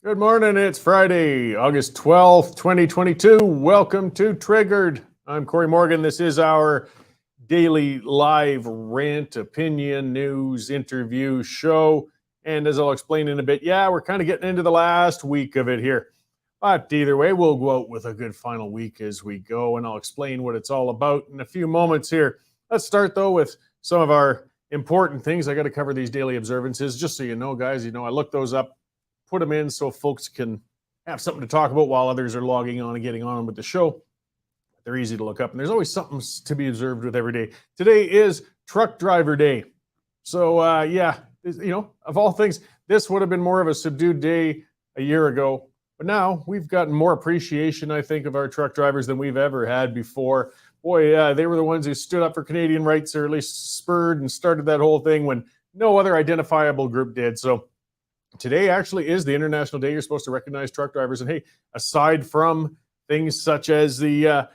Good morning. It's Friday, August 12th, 2022. Welcome to Triggered. I'm Cory Morgan. This is our daily live rant, opinion, news, interview show. And as I'll explain in a bit, we're kind of getting into the last week of it here. But either way, we'll go out with a good final week as we go, and I'll explain what it's all about in a few moments here. Let's start, though, with some of our important things. I got to cover these daily observances. Just so you know, guys, I looked those up, put them in so folks can have something to talk about while others are logging on and getting on with the show. They're easy to look up, and there's always something to be observed with every day. Today is Truck Driver Day. So, of all things, this would have been more of a subdued day a year ago. But now we've gotten more appreciation, I think, of our truck drivers than we've ever had before. Boy, they were the ones who stood up for Canadian rights, or at least spurred and started that whole thing when no other identifiable group did. So today actually is the International Day you're supposed to recognize truck drivers. And hey, aside from things such as the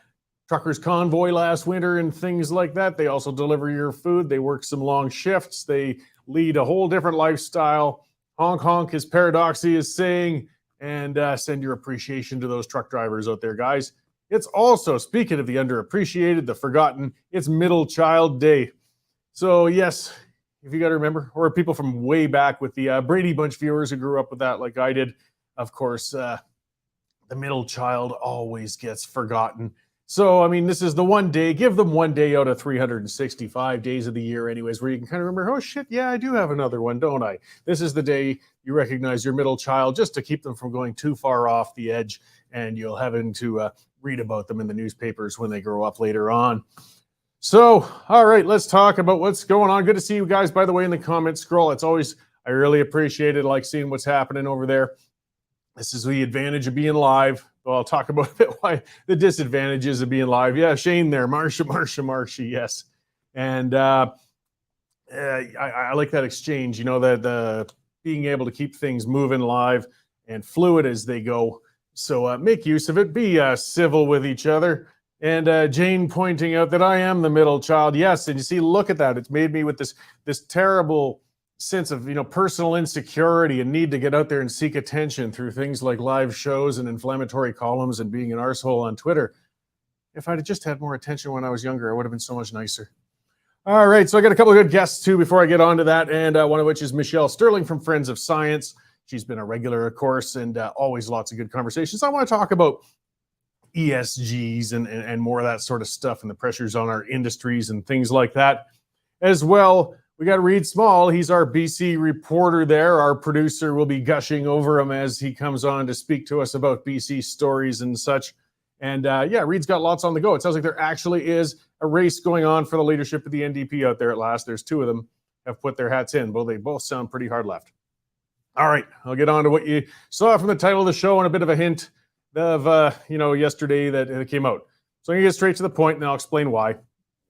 truckers convoy last winter and things like that, they also deliver your food. They work some long shifts. They lead a whole different lifestyle. Honk, honk, as Paradoxy is saying, and send your appreciation to those truck drivers out there, guys. It's also, speaking of the underappreciated, the forgotten, it's Middle Child Day. So yes, if you got to remember, or people from way back with the Brady Bunch viewers who grew up with that like I did, of course, the middle child always gets forgotten. So, this is the one day, give them one day out of 365 days of the year anyways, where you can kind of remember, oh shit, yeah, I do have another one, don't I? This is the day you recognize your middle child, just to keep them from going too far off the edge, and you'll have to read about them in the newspapers when they grow up later on. So, all right, let's talk about what's going on. Good to see you guys, by the way, in the comments scroll. It's always, I really appreciate it, like seeing what's happening over there. This is the advantage of being live. Well, I'll talk about a bit why the disadvantages of being live. Yeah, Shane there, Marsha, yes. And I like that exchange, the being able to keep things moving live and fluid as they go. So make use of it. Be civil with each other. And Jane pointing out that I am the middle child. Yes, and you see, look at that. It's made me with this terrible sense of personal insecurity and need to get out there and seek attention through things like live shows and inflammatory columns and being an arsehole on Twitter. If I'd just had more attention when I was younger, I would have been so much nicer. All right, so I got a couple of good guests too before I get on to that, and one of which is Michelle Stirling from Friends of Science. She's been a regular, of course, and always lots of good conversations. I want to talk about ESGs and more of that sort of stuff and the pressures on our industries and things like that. As well, we got Reid Small. He's our BC reporter there. Our producer will be gushing over him as he comes on to speak to us about BC stories and such. And Reid's got lots on the go. It sounds like there actually is a race going on for the leadership of the NDP out there at last. There's two of them have put their hats in. Well, they both sound pretty hard left. All right, I'll get on to what you saw from the title of the show and a bit of a hint of, yesterday that it came out. So I'm going to get straight to the point, and I'll explain why.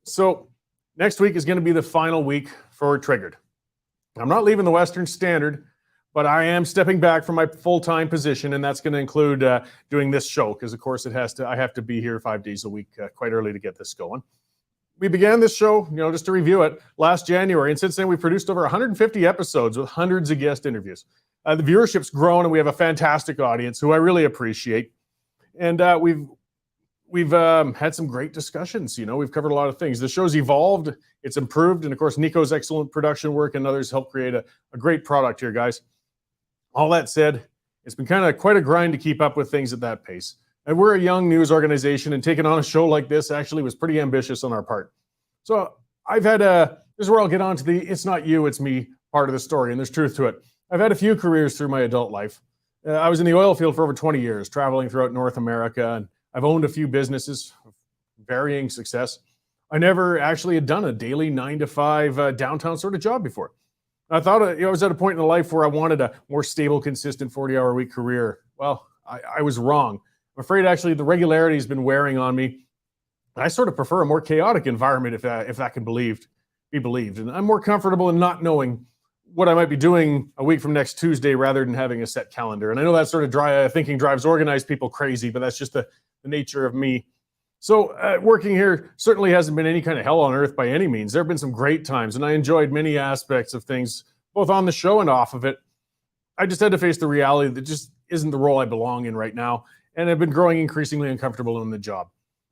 So next week is going to be the final week for Triggered. I'm not leaving the Western Standard, but I am stepping back from my full-time position, and that's going to include doing this show, because, of course, I have to be here 5 days a week quite early to get this going. We began this show, just to review it, last January, and since then we've produced over 150 episodes with hundreds of guest interviews. The viewership's grown, and we have a fantastic audience who I really appreciate. And we've had some great discussions. We've covered a lot of things. The show's evolved, it's improved, and of course, Nico's excellent production work and others helped create a great product here, guys. All that said, it's been kind of quite a grind to keep up with things at that pace. And we're a young news organization, and taking on a show like this actually was pretty ambitious on our part. So I've had this is where I'll get on to the it's not you, it's me part of the story, and there's truth to it. I've had a few careers through my adult life. I was in the oil field for over 20 years, traveling throughout North America, and I've owned a few businesses of varying success. I never actually had done a daily 9-to-5 downtown sort of job before. I thought I was at a point in life where I wanted a more stable, consistent 40-hour-a-week career. Well, I was wrong. I'm afraid actually the regularity has been wearing on me. I sort of prefer a more chaotic environment if that can be believed. And I'm more comfortable in not knowing what I might be doing a week from next Tuesday rather than having a set calendar. And I know that sort of thinking drives organized people crazy, but that's just the nature of me. So working here certainly hasn't been any kind of hell on earth by any means. There have been some great times, and I enjoyed many aspects of things, both on the show and off of it. I just had to face the reality that just isn't the role I belong in right now. And I've been growing increasingly uncomfortable in the job.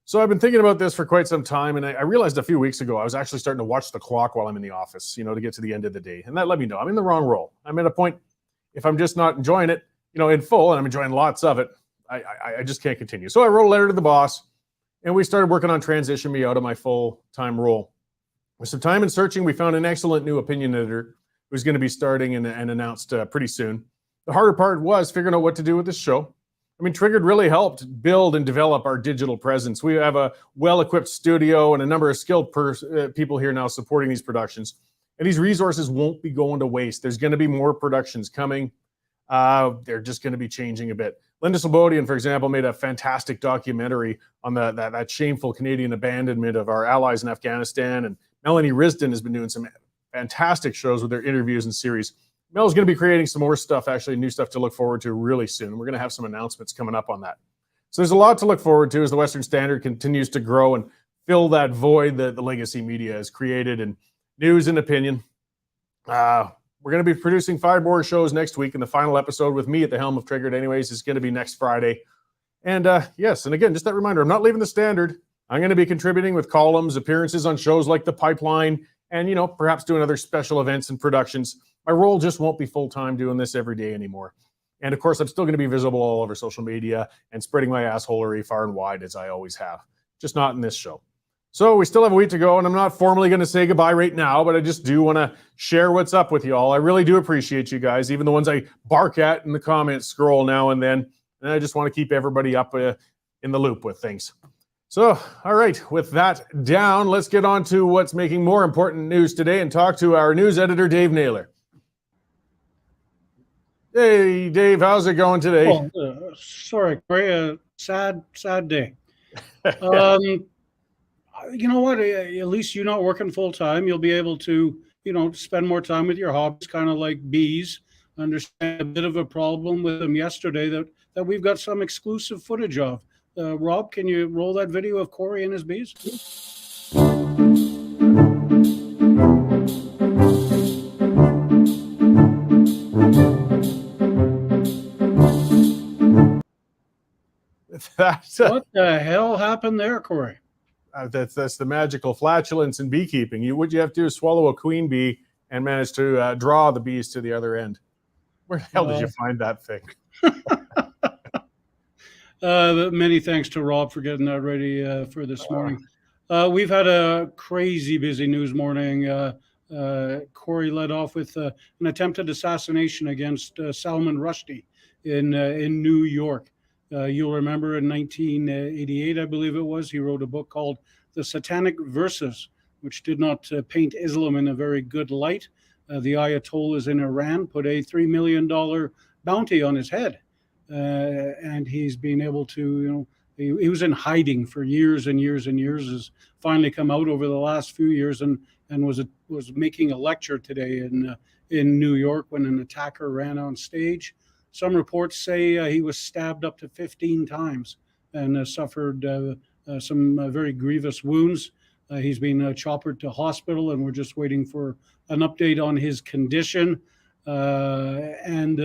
So I've been thinking about this for quite some time. And I realized a few weeks ago, I was actually starting to watch the clock while I'm in the office, to get to the end of the day. And that let me know I'm in the wrong role. I'm at a point, if I'm just not enjoying it, in full, and I'm enjoying lots of it, I just can't continue. So I wrote a letter to the boss, and we started working on transitioning me out of my full-time role. With some time and searching, we found an excellent new opinion editor who's going to be starting and announced pretty soon. The harder part was figuring out what to do with this show. Triggered really helped build and develop our digital presence. We have a well-equipped studio and a number of skilled people here now supporting these productions. And these resources won't be going to waste. There's going to be more productions coming. They're just going to be changing a bit. Linda Slobodian, for example, made a fantastic documentary on that shameful Canadian abandonment of our allies in Afghanistan. And Melanie Risden has been doing some fantastic shows with their interviews and series. Mel's going to be creating some more stuff, actually new stuff to look forward to really soon. We're going to have some announcements coming up on that. So there's a lot to look forward to as the Western Standard continues to grow and fill that void that the legacy media has created in news and opinion. We're going to be producing 5 more shows next week, and the final episode with me at the helm of Triggered anyways is going to be next Friday. And yes, and again, just that reminder, I'm not leaving the Standard. I'm going to be contributing with columns, appearances on shows like The Pipeline, and, perhaps doing other special events and productions. My role just won't be full-time doing this every day anymore. And of course, I'm still going to be visible all over social media and spreading my assholery far and wide as I always have, just not in this show. So we still have a week to go, and I'm not formally going to say goodbye right now, but I just do want to share what's up with you all. I really do appreciate you guys, even the ones I bark at in the comments scroll now and then. And I just want to keep everybody up in the loop with things. So, all right, with that down, let's get on to what's making more important news today and talk to our news editor, Dave Naylor. Hey, Dave, how's it going today? Sorry, Cory, sad day. You know what? At least you're not working full time. You'll be able to, spend more time with your hobbies, kind of like bees. Understand a bit of a problem with them yesterday that we've got some exclusive footage of. Rob, can you roll that video of Cory and his bees? What the hell happened there, Cory? That's the magical flatulence in beekeeping. What you have to do is swallow a queen bee and manage to draw the bees to the other end. Where the hell did you find that thing? Many thanks to Rob for getting that ready for this morning. We've had a crazy busy news morning. Cory led off with an attempted assassination against Salman Rushdie in New York. You'll remember in 1988, I believe it was, he wrote a book called The Satanic Verses, which did not paint Islam in a very good light. The Ayatollahs in Iran put a $3 million bounty on his head. And he's been able to, he was in hiding for years and years and years, has finally come out over the last few years and was making a lecture today in New York when an attacker ran on stage. Some reports say he was stabbed up to 15 times and suffered some very grievous wounds. He's been choppered to hospital, and we're just waiting for an update on his condition. And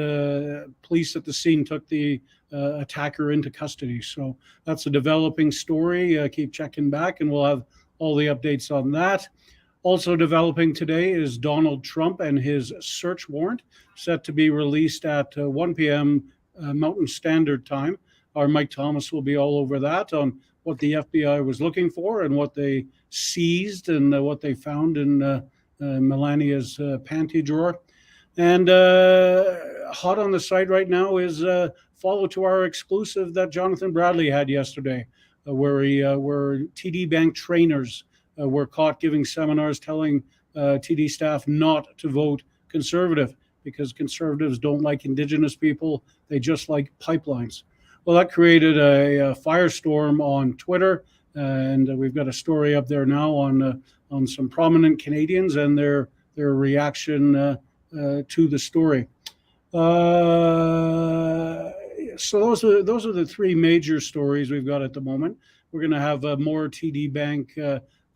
police at the scene took the attacker into custody. So that's a developing story. Keep checking back, and we'll have all the updates on that. Also developing today is Donald Trump and his search warrant set to be released at 1 p.m. Mountain Standard Time. Our Mike Thomas will be all over that on what the FBI was looking for and what they seized and what they found in Melania's panty drawer. And hot on the site right now is follow to our exclusive that Jonathan Bradley had yesterday, where TD Bank trainers were caught giving seminars telling TD staff not to vote Conservative because Conservatives don't like Indigenous people. They just like pipelines. Well, that created a firestorm on Twitter, and we've got a story up there now on some prominent Canadians and their reaction to the story. So those are the three major stories we've got at the moment. We're going to have more TD Bank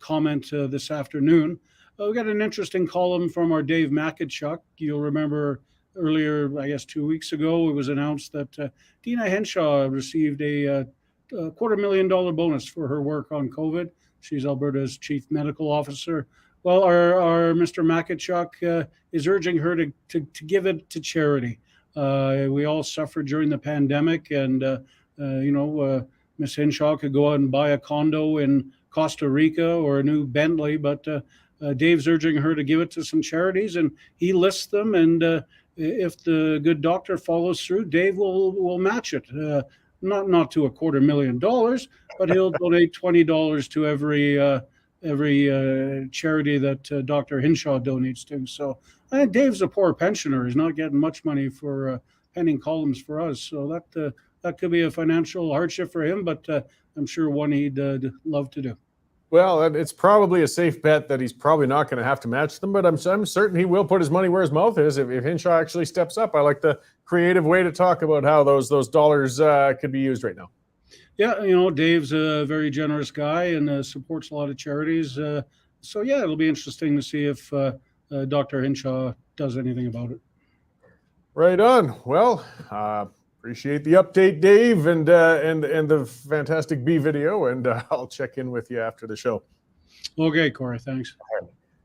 comment this afternoon. We got an interesting column from our Dave Makachuk. You'll remember earlier, I guess 2 weeks ago, it was announced that Dina Henshaw received a $250,000 bonus for her work on COVID. She's Alberta's chief medical officer. Well, our Mr. Makachuk is urging her to give it to charity. We all suffered during the pandemic, and Miss Henshaw could go out and buy a condo in Costa Rica or a new Bentley, but Dave's urging her to give it to some charities, and he lists them. And if the good doctor follows through, Dave will match it. Not to $250,000, but he'll donate $20 to every charity that Dr. Henshaw donates to. So I think Dave's a poor pensioner. He's not getting much money for penning columns for us. So that could be a financial hardship for him, but I'm sure one he'd love to do. Well, it's probably a safe bet that he's probably not going to have to match them, but I'm certain he will put his money where his mouth is if Henshaw actually steps up. I like the creative way to talk about how those dollars could be used right now. Yeah, Dave's a very generous guy and supports a lot of charities. So yeah, it'll be interesting to see if Dr. Henshaw does anything about it. Right on. Well, appreciate the update, Dave, and the fantastic B video, and I'll check in with you after the show. Okay, Cory, thanks.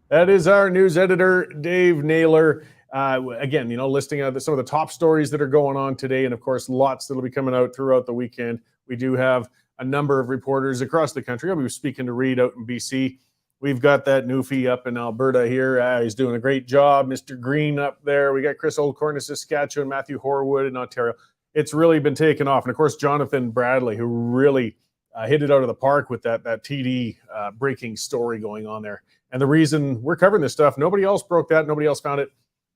That is our news editor, Dave Naylor. Again, listing out some of the top stories that are going on today, and of course, lots that'll be coming out throughout the weekend. We do have a number of reporters across the country. I'll be speaking to Reid out in BC. We've got that Newfie up in Alberta here. He's doing a great job. Mr. Green up there. We got Chris Oldcorn in Saskatchewan, Matthew Horwood in Ontario. It's really been taken off. And of course, Jonathan Bradley, who really hit it out of the park with that TD breaking story going on there. And the reason we're covering this stuff, nobody else broke that. Nobody else found it.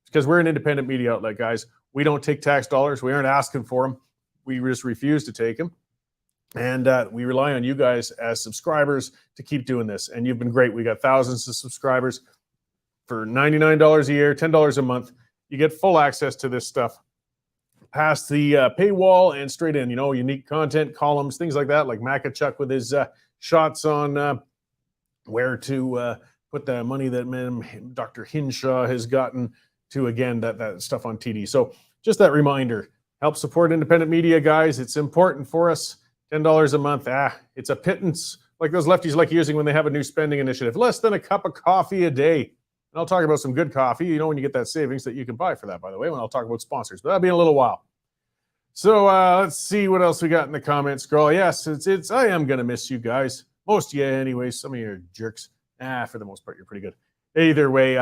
Because we're an independent media outlet, guys. We don't take tax dollars. We aren't asking for them. We just refuse to take them. And we rely on you guys as subscribers to keep doing this. And you've been great. We got thousands of subscribers for $99 a year, $10 a month. You get full access to this stuff past the paywall and straight in, unique content, columns, things like that, like Makachuk with his shots on where to put the money that Dr. Henshaw has gotten to, again, that stuff on TD. So just that reminder, help support independent media, guys. It's important for us. $10 a month, it's a pittance, like those lefties like using when they have a new spending initiative. Less than a cup of coffee a day. And I'll talk about some good coffee, when you get that savings that you can buy for that, by the way, when I'll talk about sponsors. But that'll be in a little while. So let's see what else we got in the comments, scroll. Yes, I am going to miss you guys. Most of you anyway. Some of you are jerks. For the most part, you're pretty good. Either way,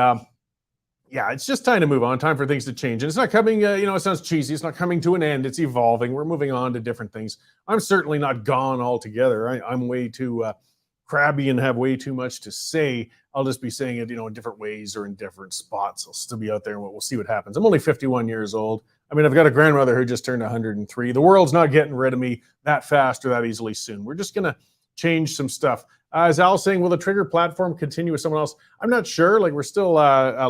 it's just time to move on. Time for things to change. And it's not coming, it sounds cheesy. It's not coming to an end. It's evolving. We're moving on to different things. I'm certainly not gone altogether. I'm way too crabby and have way too much to say. I'll just be saying it, in different ways or in different spots. I'll still be out there and we'll see what happens. I'm only 51 years old. I've got a grandmother who just turned 103. The world's not getting rid of me that fast or that easily soon. We're just going to change some stuff. As Al's saying, will the Trigger platform continue with someone else? I'm not sure. We're still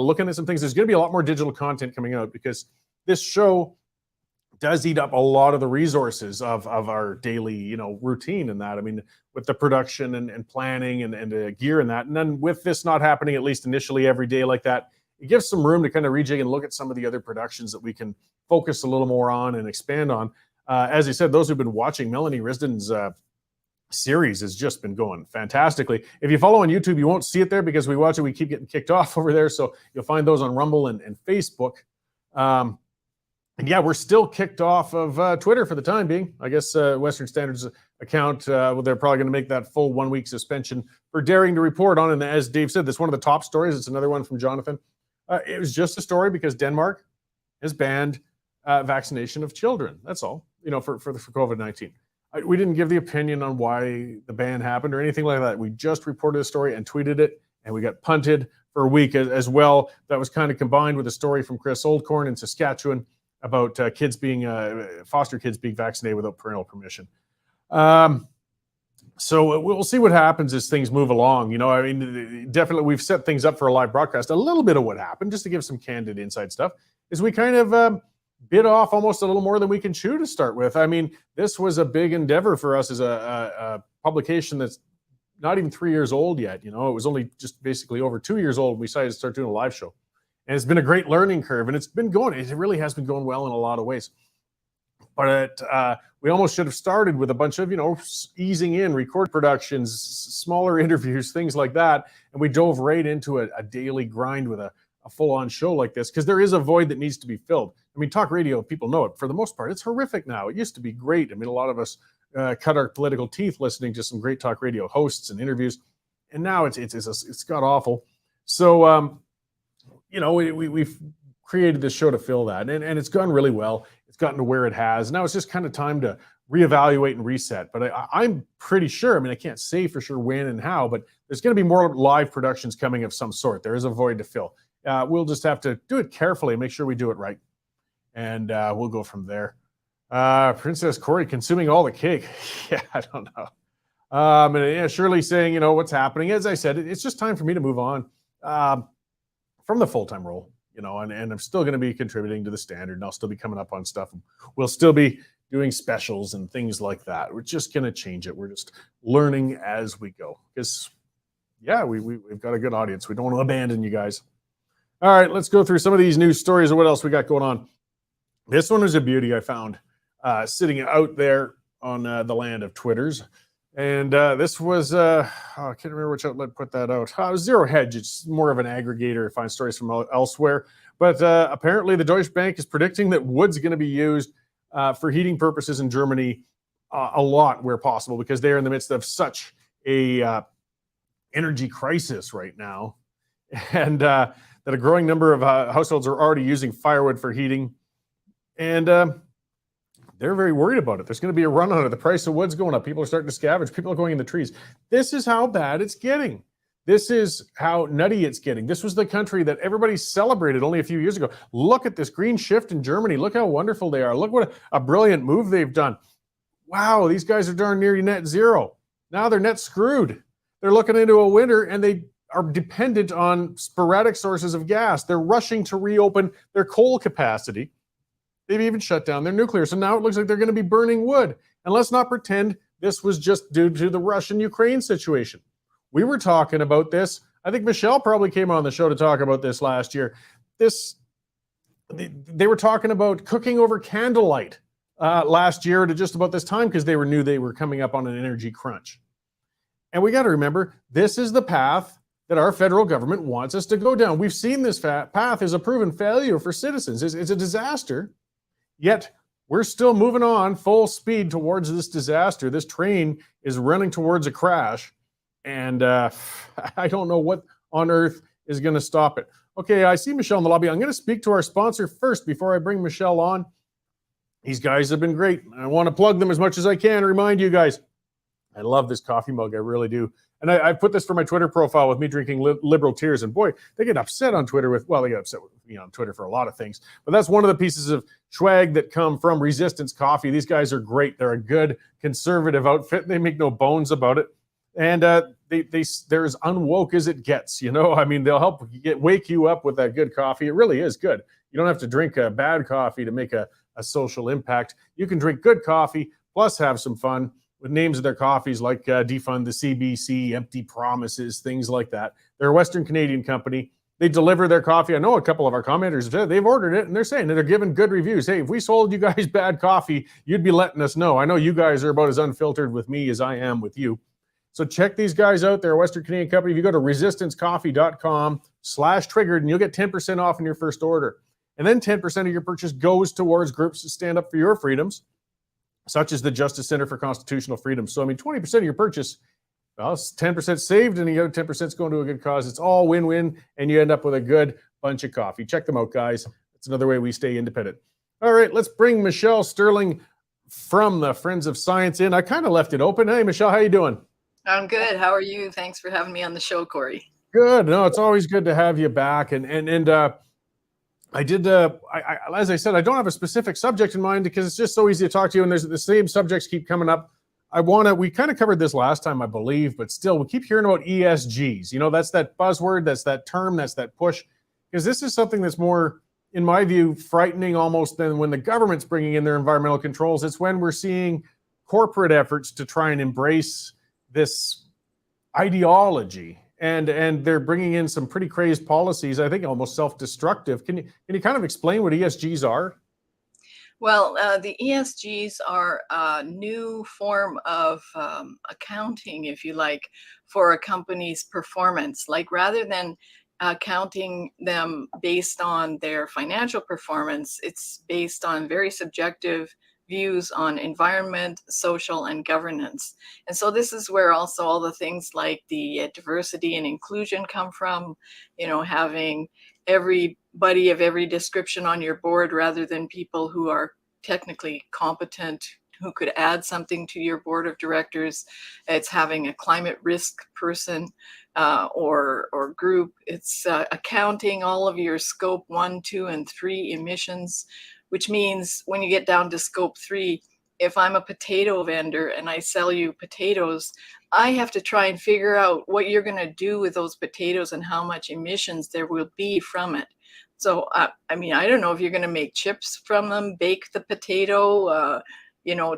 looking at some things. There's going to be a lot more digital content coming out because this show does eat up a lot of the resources of our daily, routine and that. With the production and planning and gear and that. And then with this not happening, at least initially every day like that, it gives some room to kind of rejig and look at some of the other productions that we can focus a little more on and expand on. As I said, those who've been watching Melanie Risden's series has just been going fantastically. If you follow on YouTube, you won't see it there because we watch it. We keep getting kicked off over there. So you'll find those on Rumble and Facebook. And we're still kicked off of Twitter for the time being. I guess Western Standard's account, they're probably going to make that full 1 week suspension for daring to report on. And as Dave said, that's one of the top stories. It's another one from Jonathan. It was just a story because Denmark has banned vaccination of children. That's all, for COVID-19. We didn't give the opinion on why the ban happened or anything like that. We just reported the story and tweeted it, and we got punted for a week as well. That was kind of combined with a story from Chris Oldcorn in Saskatchewan about kids being foster kids being vaccinated without parental permission. So we'll see what happens as things move along. Definitely we've set things up for a live broadcast. A little bit of what happened, just to give some candid inside stuff, is we kind of bit off almost a little more than we can chew to start with. This was a big endeavor for us as a publication that's not even 3 years old yet. It was only just basically over 2 years old when we decided to start doing a live show. And it's been a great learning curve, and it really has been going well in a lot of ways. But we almost should have started with a bunch of, easing in, record productions, smaller interviews, things like that. And we dove right into a daily grind with a full-on show like this, because there is a void that needs to be filled. I mean, talk radio, people know it. For the most part, it's horrific now. It used to be great. I mean, a lot of us cut our political teeth listening to some great talk radio hosts and interviews. And now it's got awful. So, we've created this show to fill that. And it's gone really well. It's gotten to where it has. Now it's just kind of time to reevaluate and reset. But I'm pretty sure, I mean, I can't say for sure when and how, but there's going to be more live productions coming of some sort. There is a void to fill. We'll just have to do it carefully and make sure we do it right. And we'll go from there. Princess Cory consuming all the cake. Yeah, I don't know. And Shirley saying, what's happening. As I said, it's just time for me to move on from the full-time role, and I'm still going to be contributing to the Standard, and I'll still be coming up on stuff. We'll still be doing specials and things like that. We're just going to change it. We're just learning as we go. Because, we've got a good audience. We don't want to abandon you guys. All right, let's go through some of these news stories and what else we got going on. This one was a beauty I found sitting out there on the land of Twitters. And this was, I can't remember which outlet put that out. It was Zero Hedge. It's more of an aggregator to find stories from elsewhere. But apparently the Deutsche Bank is predicting that wood's going to be used for heating purposes in Germany a lot where possible, because they're in the midst of such a energy crisis right now. And that a growing number of households are already using firewood for heating. And they're very worried about it. There's going to be a run on it. The price of wood's going up. People are starting to scavenge. People are going in the trees. This is how bad it's getting. This is how nutty it's getting. This was the country that everybody celebrated only a few years ago. Look at this green shift in Germany. Look how wonderful they are. Look what a brilliant move they've done. Wow, these guys are darn near net zero. Now they're net screwed. They're looking into a winter, and they are dependent on sporadic sources of gas. They're rushing to reopen their coal capacity. They've even shut down their nuclear. So now it looks like they're going to be burning wood. And let's not pretend this was just due to the Russian-Ukraine situation. We were talking about this. I think Michelle probably came on the show to talk about this last year. They were talking about cooking over candlelight last year to just about this time, because they knew they were coming up on an energy crunch. And we got to remember, this is the path that our federal government wants us to go down. We've seen this path is a proven failure for citizens. It's a disaster. Yet we're still moving on full speed towards this disaster. This train is running towards a crash, and I don't know what on earth is going to stop it. Okay, I see Michelle in the lobby. I'm going to speak to our sponsor first before I bring Michelle on. These guys have been great. I want to plug them as much as I can. Remind you guys, I love this coffee mug. I really do. And I put this for my Twitter profile with me drinking liberal tears. And boy, they get upset on Twitter they get upset with me on Twitter for a lot of things. But that's one of the pieces of swag that come from Resistance Coffee. These guys are great. They're a good conservative outfit. They make no bones about it. And they're as unwoke as it gets. I mean, they'll help wake you up with that good coffee. It really is good. You don't have to drink a bad coffee to make a social impact. You can drink good coffee, plus have some fun with names of their coffees like Defund the CBC, Empty Promises, things like that. They're a Western Canadian company. They deliver their coffee. I know a couple of our commenters, they've ordered it, and they're saying that they're giving good reviews. Hey, if we sold you guys bad coffee, you'd be letting us know. I know you guys are about as unfiltered with me as I am with you. So check these guys out. They're a Western Canadian company. If you go to resistancecoffee.com/triggered, and you'll get 10% off in your first order. And then 10% of your purchase goes towards groups that stand up for your freedoms, such as the Justice Center for Constitutional Freedom. So, 20% of your purchase, well, it's 10% saved, and the other 10% is going to a good cause. It's all win-win, and you end up with a good bunch of coffee. Check them out, guys. It's another way we stay independent. All right, let's bring Michelle Stirling from the Friends of Science in. I kind of left it open. Hey, Michelle, how you doing? I'm good. How are you? Thanks for having me on the show, Cory. Good. No, it's always good to have you back. And I did, as I said, I don't have a specific subject in mind because it's just so easy to talk to you, and there's the same subjects keep coming up. We kind of covered this last time, I believe, but still, we keep hearing about ESGs. That's that buzzword, that's that term, that's that push, because this is something that's more, in my view, frightening almost than when the government's bringing in their environmental controls. It's when we're seeing corporate efforts to try and embrace this ideology. and they're bringing in some pretty crazed policies, I think almost self-destructive. Can you kind of explain what ESGs are? Well, the ESGs are a new form of accounting, if you like, for a company's performance. Like rather than counting them based on their financial performance, it's based on very subjective views on environment, social, and governance. And so this is where also all the things like the diversity and inclusion come from, having everybody of every description on your board rather than people who are technically competent, who could add something to your board of directors. It's having a climate risk person or group. It's accounting all of your scope 1, 2, and 3 emissions, which means when you get down to scope 3, if I'm a potato vendor and I sell you potatoes, I have to try and figure out what you're going to do with those potatoes and how much emissions there will be from it. So, I don't know if you're going to make chips from them, bake the potato,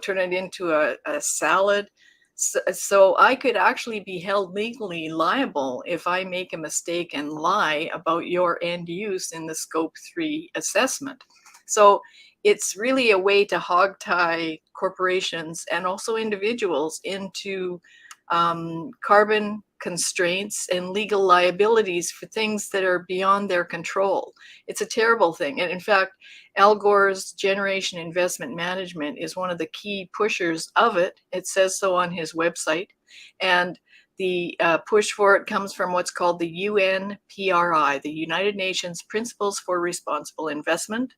turn it into a salad. So I could actually be held legally liable if I make a mistake and lie about your end use in the scope 3 assessment. So it's really a way to hog tie corporations and also individuals into carbon constraints and legal liabilities for things that are beyond their control. It's a terrible thing. And in fact, Al Gore's Generation Investment Management is one of the key pushers of it. It says so on his website. And the push for it comes from what's called the UNPRI, the United Nations Principles for Responsible Investment.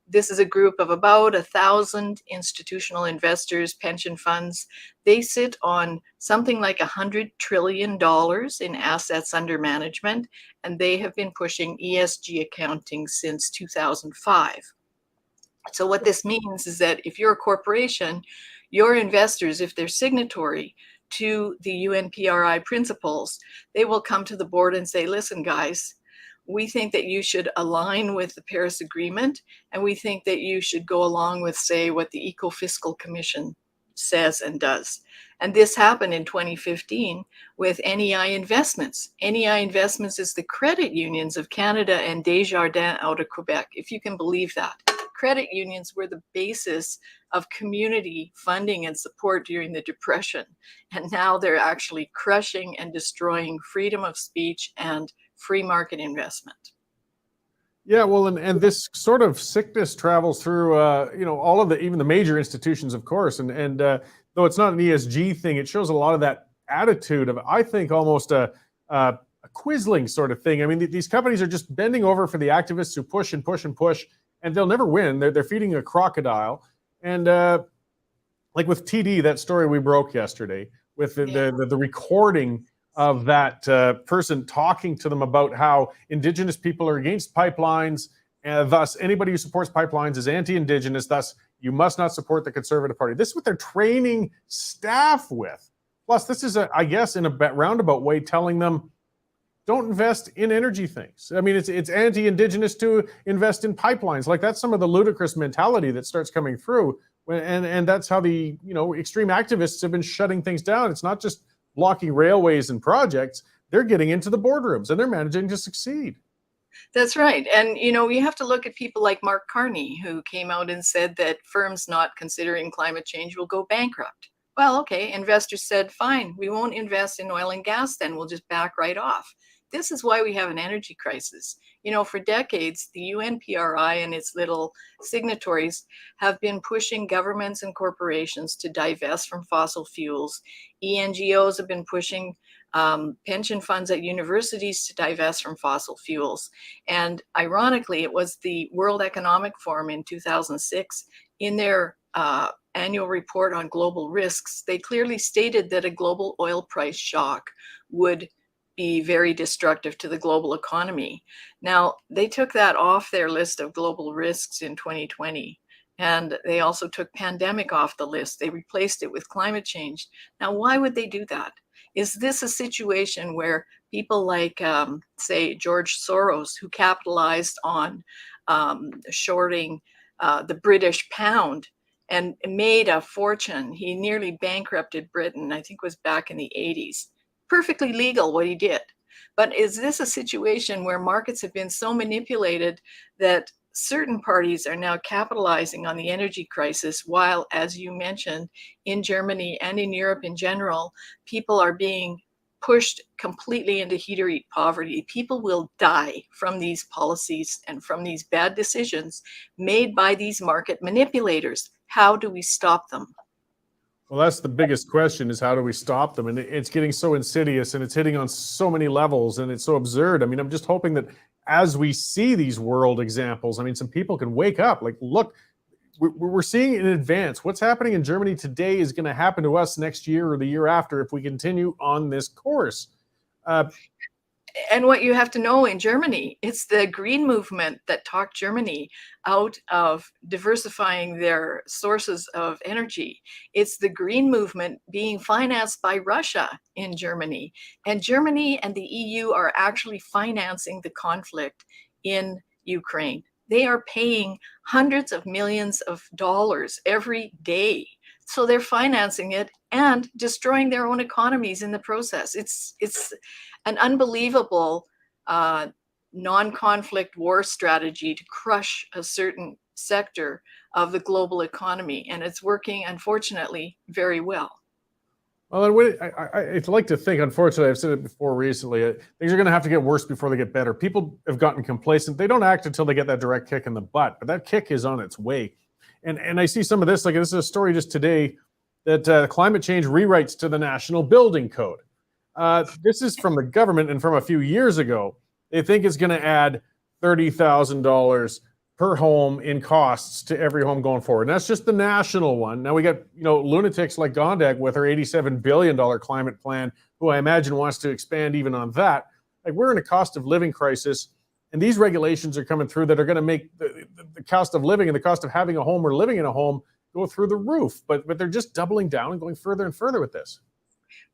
This is a group of about 1,000 institutional investors, pension funds. They sit on something like $100 trillion in assets under management, and they have been pushing ESG accounting since 2005. So what this means is that if you're a corporation, your investors, if they're signatory to the UNPRI principles, they will come to the board and say, listen, guys, we think that you should align with the Paris Agreement, and we think that you should go along with, say, what the Eco-Fiscal Commission says and does. And this happened in 2015 with NEI Investments. NEI Investments is the credit unions of Canada and Desjardins out of Quebec, if you can believe that. Credit unions were the basis of community funding and support during the Depression. And now they're actually crushing and destroying freedom of speech and free market investment. Yeah, well, and this sort of sickness travels through, all of even the major institutions, of course. And though it's not an ESG thing, it shows a lot of that attitude of, I think, almost a Quisling sort of thing. I mean, these companies are just bending over for the activists who push and push and push, and they'll never win. They're feeding a crocodile. And like with TD, that story we broke yesterday, with the recording of that person talking to them about how Indigenous people are against pipelines, and thus anybody who supports pipelines is anti-Indigenous, thus you must not support the Conservative Party. This is what they're training staff with. Plus, this is, I guess, in a roundabout way, telling them, don't invest in energy things. I mean, it's anti-Indigenous to invest in pipelines. Like, that's some of the ludicrous mentality that starts coming through. And that's how the extreme activists have been shutting things down. It's not just blocking railways and projects. They're getting into the boardrooms and they're managing to succeed. That's right. And, we have to look at people like Mark Carney, who came out and said that firms not considering climate change will go bankrupt. Well, okay, investors said, fine, we won't invest in oil and gas then, we'll just back right off. This is why we have an energy crisis. For decades, the UNPRI and its little signatories have been pushing governments and corporations to divest from fossil fuels. ENGOs have been pushing pension funds at universities to divest from fossil fuels. And ironically, it was the World Economic Forum in 2006, in their annual report on global risks, they clearly stated that a global oil price shock would be very destructive to the global economy. Now, they took that off their list of global risks in 2020. And they also took pandemic off the list. They replaced it with climate change. Now, why would they do that? Is this a situation where people like, say, George Soros, who capitalized on shorting the British pound and made a fortune? He nearly bankrupted Britain, I think it was back in the 80s. Perfectly legal what he did. But is this a situation where markets have been so manipulated that certain parties are now capitalizing on the energy crisis, while, as you mentioned, in Germany and in Europe in general, people are being pushed completely into heat or eat poverty? People will die from these policies and from these bad decisions made by these market manipulators. How do we stop them? Well, that's the biggest question, is how do we stop them? And it's getting so insidious, and it's hitting on so many levels, and it's so absurd. I mean, I'm just hoping that as we see these world examples, I mean, some people can wake up. Like, look, we're seeing in advance what's happening in Germany today is going to happen to us next year or the year after if we continue on this course. And what you have to know in Germany, it's the green movement that talked Germany out of diversifying their sources of energy. It's the green movement being financed by Russia in Germany. And Germany and the EU are actually financing the conflict in Ukraine. They are paying hundreds of millions of dollars every day. So they're financing it and destroying their own economies in the process. It's an unbelievable non-conflict war strategy to crush a certain sector of the global economy, and it's working, unfortunately, very well. Well, and I'd like to think, unfortunately, I've said it before recently, things are going to have to get worse before they get better. People have gotten complacent. They don't act until they get that direct kick in the butt, but that kick is on its way. And I see some of this, like this is a story just today that climate change rewrites to the National Building Code. This is from the government and from a few years ago. They think it's going to add $30,000 per home in costs to every home going forward. And that's just the national one. Now we got, lunatics like Gondek with her $87 billion climate plan, who I imagine wants to expand even on that. Like, we're in a cost of living crisis, and these regulations are coming through that are going to make the cost of living and the cost of having a home or living in a home go through the roof. But they're just doubling down and going further and further with this.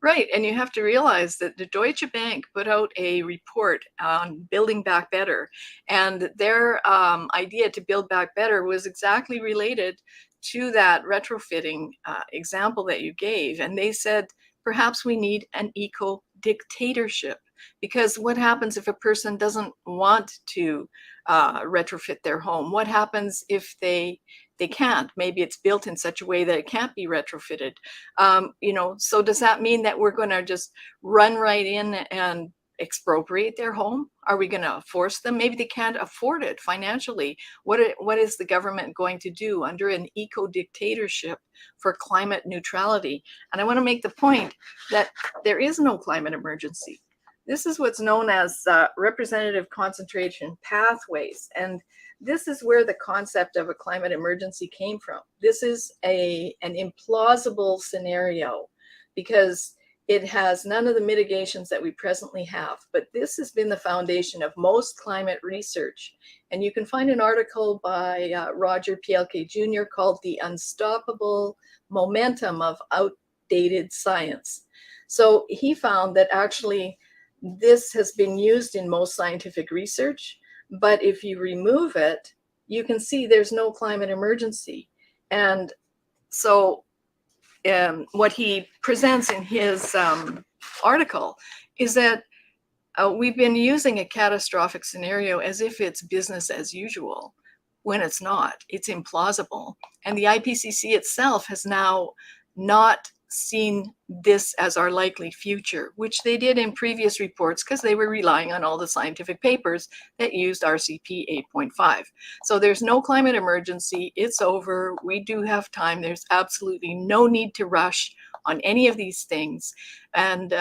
Right. And you have to realize that the Deutsche Bank put out a report on building back better. And their idea to build back better was exactly related to that retrofitting example that you gave. And they said, perhaps we need an eco-dictatorship. Because what happens if a person doesn't want to retrofit their home? What happens if they can't? Maybe it's built in such a way that it can't be retrofitted. So does that mean that we're going to just run right in and expropriate their home? Are we going to force them? Maybe they can't afford it financially. What is the government going to do under an eco-dictatorship for climate neutrality? And I want to make the point that there is no climate emergency. This is what's known as representative concentration pathways. And this is where the concept of a climate emergency came from. This is an implausible scenario because it has none of the mitigations that we presently have. But this has been the foundation of most climate research. And you can find an article by Roger Pielke Jr. called The Unstoppable Momentum of Outdated Science. So he found that actually this has been used in most scientific research, but if you remove it, you can see there's no climate emergency. And so what he presents in his article is that we've been using a catastrophic scenario as if it's business as usual, when it's not. It's implausible. And the IPCC itself has now not seen this as our likely future, which they did in previous reports because they were relying on all the scientific papers that used RCP 8.5. So there's no climate emergency. It's over. We do have time. There's absolutely no need to rush on any of these things. And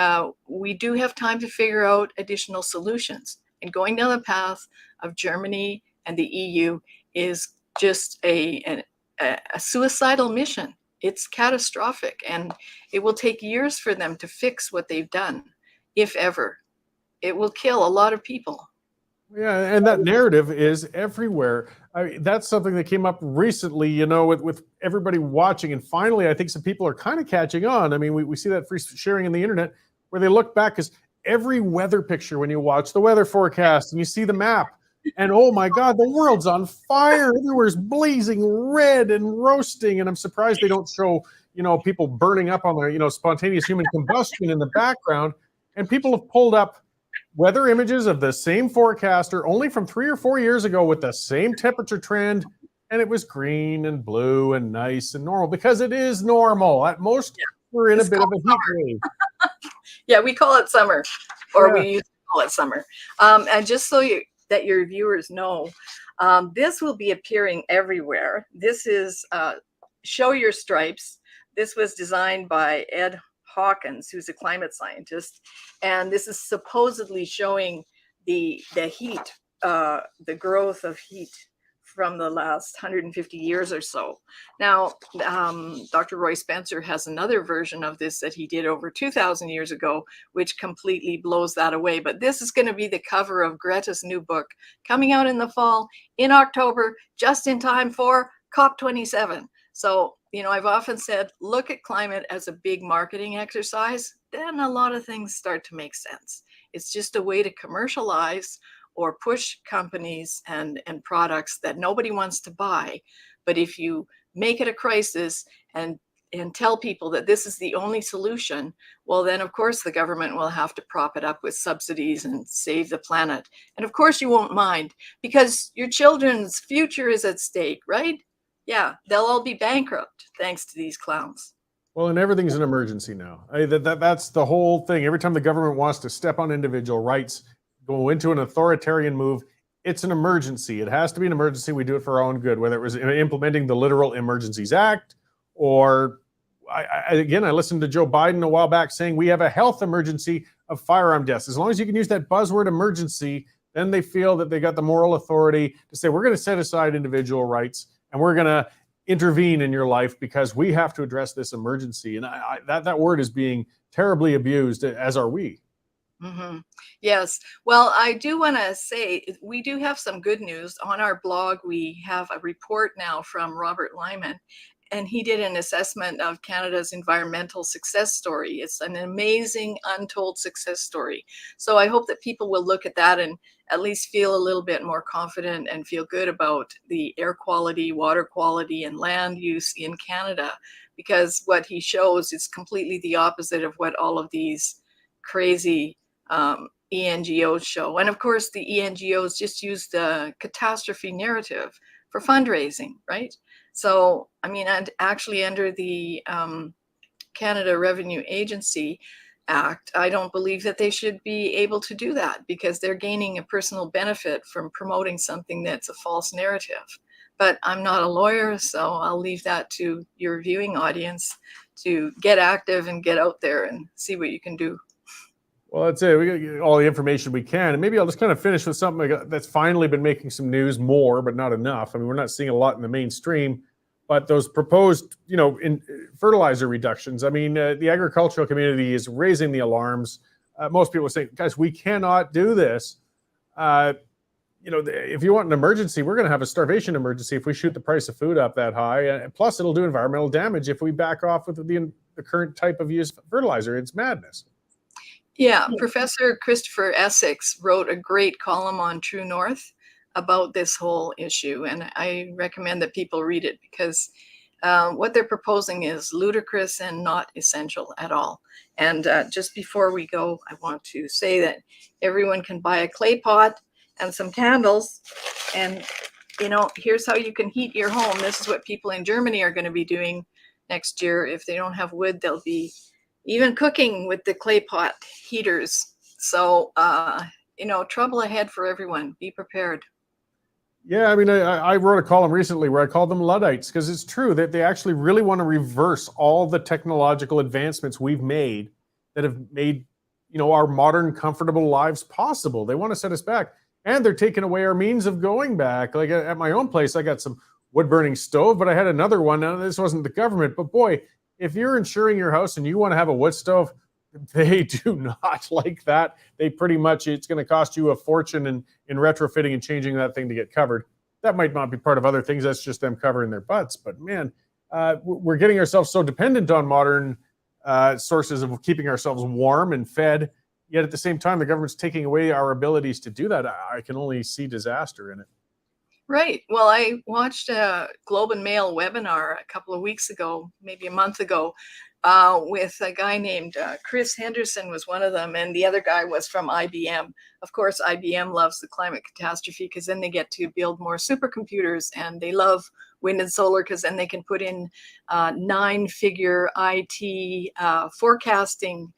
we do have time to figure out additional solutions. And going down the path of Germany and the EU is just a suicidal mission. It's catastrophic, and it will take years for them to fix what they've done, if ever. It will kill a lot of people. Yeah, and that narrative is everywhere. That's something that came up recently, with everybody watching. And finally, I think some people are kind of catching on. I mean, we see that free sharing in the internet where they look back, because every weather picture, when you watch the weather forecast and you see the map, and oh my God, the world's on fire. Everywhere's blazing red and roasting. And I'm surprised they don't show, people burning up on their, spontaneous human combustion in the background. And people have pulled up weather images of the same forecaster only from 3 or 4 years ago with the same temperature trend, and it was green and blue and nice and normal because it is normal. At most, we're in a It's bit of a called heat summer. wave. Yeah, we call it summer, or Yeah. we used to call it summer. And just so that your viewers know, this will be appearing everywhere. This is Show Your Stripes. This was designed by Ed Hawkins, who's a climate scientist, and this is supposedly showing the heat, the growth of heat from the last 150 years or so. Now, Dr. Roy Spencer has another version of this that he did over 2,000 years ago, which completely blows that away. But this is going to be the cover of Greta's new book coming out in the fall, in October, just in time for COP27. So, I've often said, look at climate as a big marketing exercise, then a lot of things start to make sense. It's just a way to commercialize or push companies and products that nobody wants to buy. But if you make it a crisis and tell people that this is the only solution, well, then of course the government will have to prop it up with subsidies and save the planet. And of course you won't mind because your children's future is at stake, right? Yeah, they'll all be bankrupt thanks to these clowns. Well, and everything's an emergency now. That's the whole thing. Every time the government wants to step on individual rights, go into an authoritarian move, it's an emergency. It has to be an emergency. We do it for our own good, whether it was implementing the Literal Emergencies Act or, I listened to Joe Biden a while back saying we have a health emergency of firearm deaths. As long as you can use that buzzword emergency, then they feel that they got the moral authority to say, we're going to set aside individual rights and we're going to intervene in your life because we have to address this emergency. And that word is being terribly abused, as are we. Mm-hmm. Yes. Well, I do want to say we do have some good news. On our blog, we have a report now from Robert Lyman, and he did an assessment of Canada's environmental success story. It's an amazing untold success story. So I hope that people will look at that and at least feel a little bit more confident and feel good about the air quality, water quality, and land use in Canada, because what he shows is completely the opposite of what all of these crazy ENGOs show. And of course, the ENGOs just use the catastrophe narrative for fundraising, right? So, I mean, and actually under the Canada Revenue Agency Act, I don't believe that they should be able to do that because they're gaining a personal benefit from promoting something that's a false narrative. But I'm not a lawyer, so I'll leave that to your viewing audience to get active and get out there and see what you can do. Well, that's it. We got to get all the information we can. And maybe I'll just kind of finish with something that's finally been making some news more, but not enough. I mean, we're not seeing a lot in the mainstream, but those proposed, in fertilizer reductions. I mean, the agricultural community is raising the alarms. Most people are saying, guys, we cannot do this. If you want an emergency, we're going to have a starvation emergency if we shoot the price of food up that high. And plus, it'll do environmental damage if we back off with the current type of use of fertilizer. It's madness. Yeah, Professor Christopher Essex wrote a great column on True North about this whole issue, and I recommend that people read it because what they're proposing is ludicrous and not essential at all. And just before we go, I want to say that everyone can buy a clay pot and some candles, and here's how you can heat your home. This is what people in Germany are going to be doing next year. If they don't have wood, they'll be even cooking with the clay pot heaters. So, trouble ahead for everyone. Be prepared. Yeah, I mean, I wrote a column recently where I called them Luddites because it's true that they actually really want to reverse all the technological advancements we've made that have made, our modern, comfortable lives possible. They want to set us back, and they're taking away our means of going back. Like at my own place, I got some wood-burning stove, but I had another one. Now, this wasn't the government, but boy, if you're insuring your house and you want to have a wood stove, they do not like that. They pretty much, it's going to cost you a fortune in retrofitting and changing that thing to get covered. That might not be part of other things. That's just them covering their butts. But man, we're getting ourselves so dependent on modern sources of keeping ourselves warm and fed. Yet at the same time, the government's taking away our abilities to do that. I can only see disaster in it. Right. Well, I watched a Globe and Mail webinar a couple of weeks ago, maybe a month ago, with a guy named Chris Henderson was one of them, and the other guy was from IBM. Of course, IBM loves the climate catastrophe because then they get to build more supercomputers, and they love wind and solar because then they can put in 9-figure IT forecasting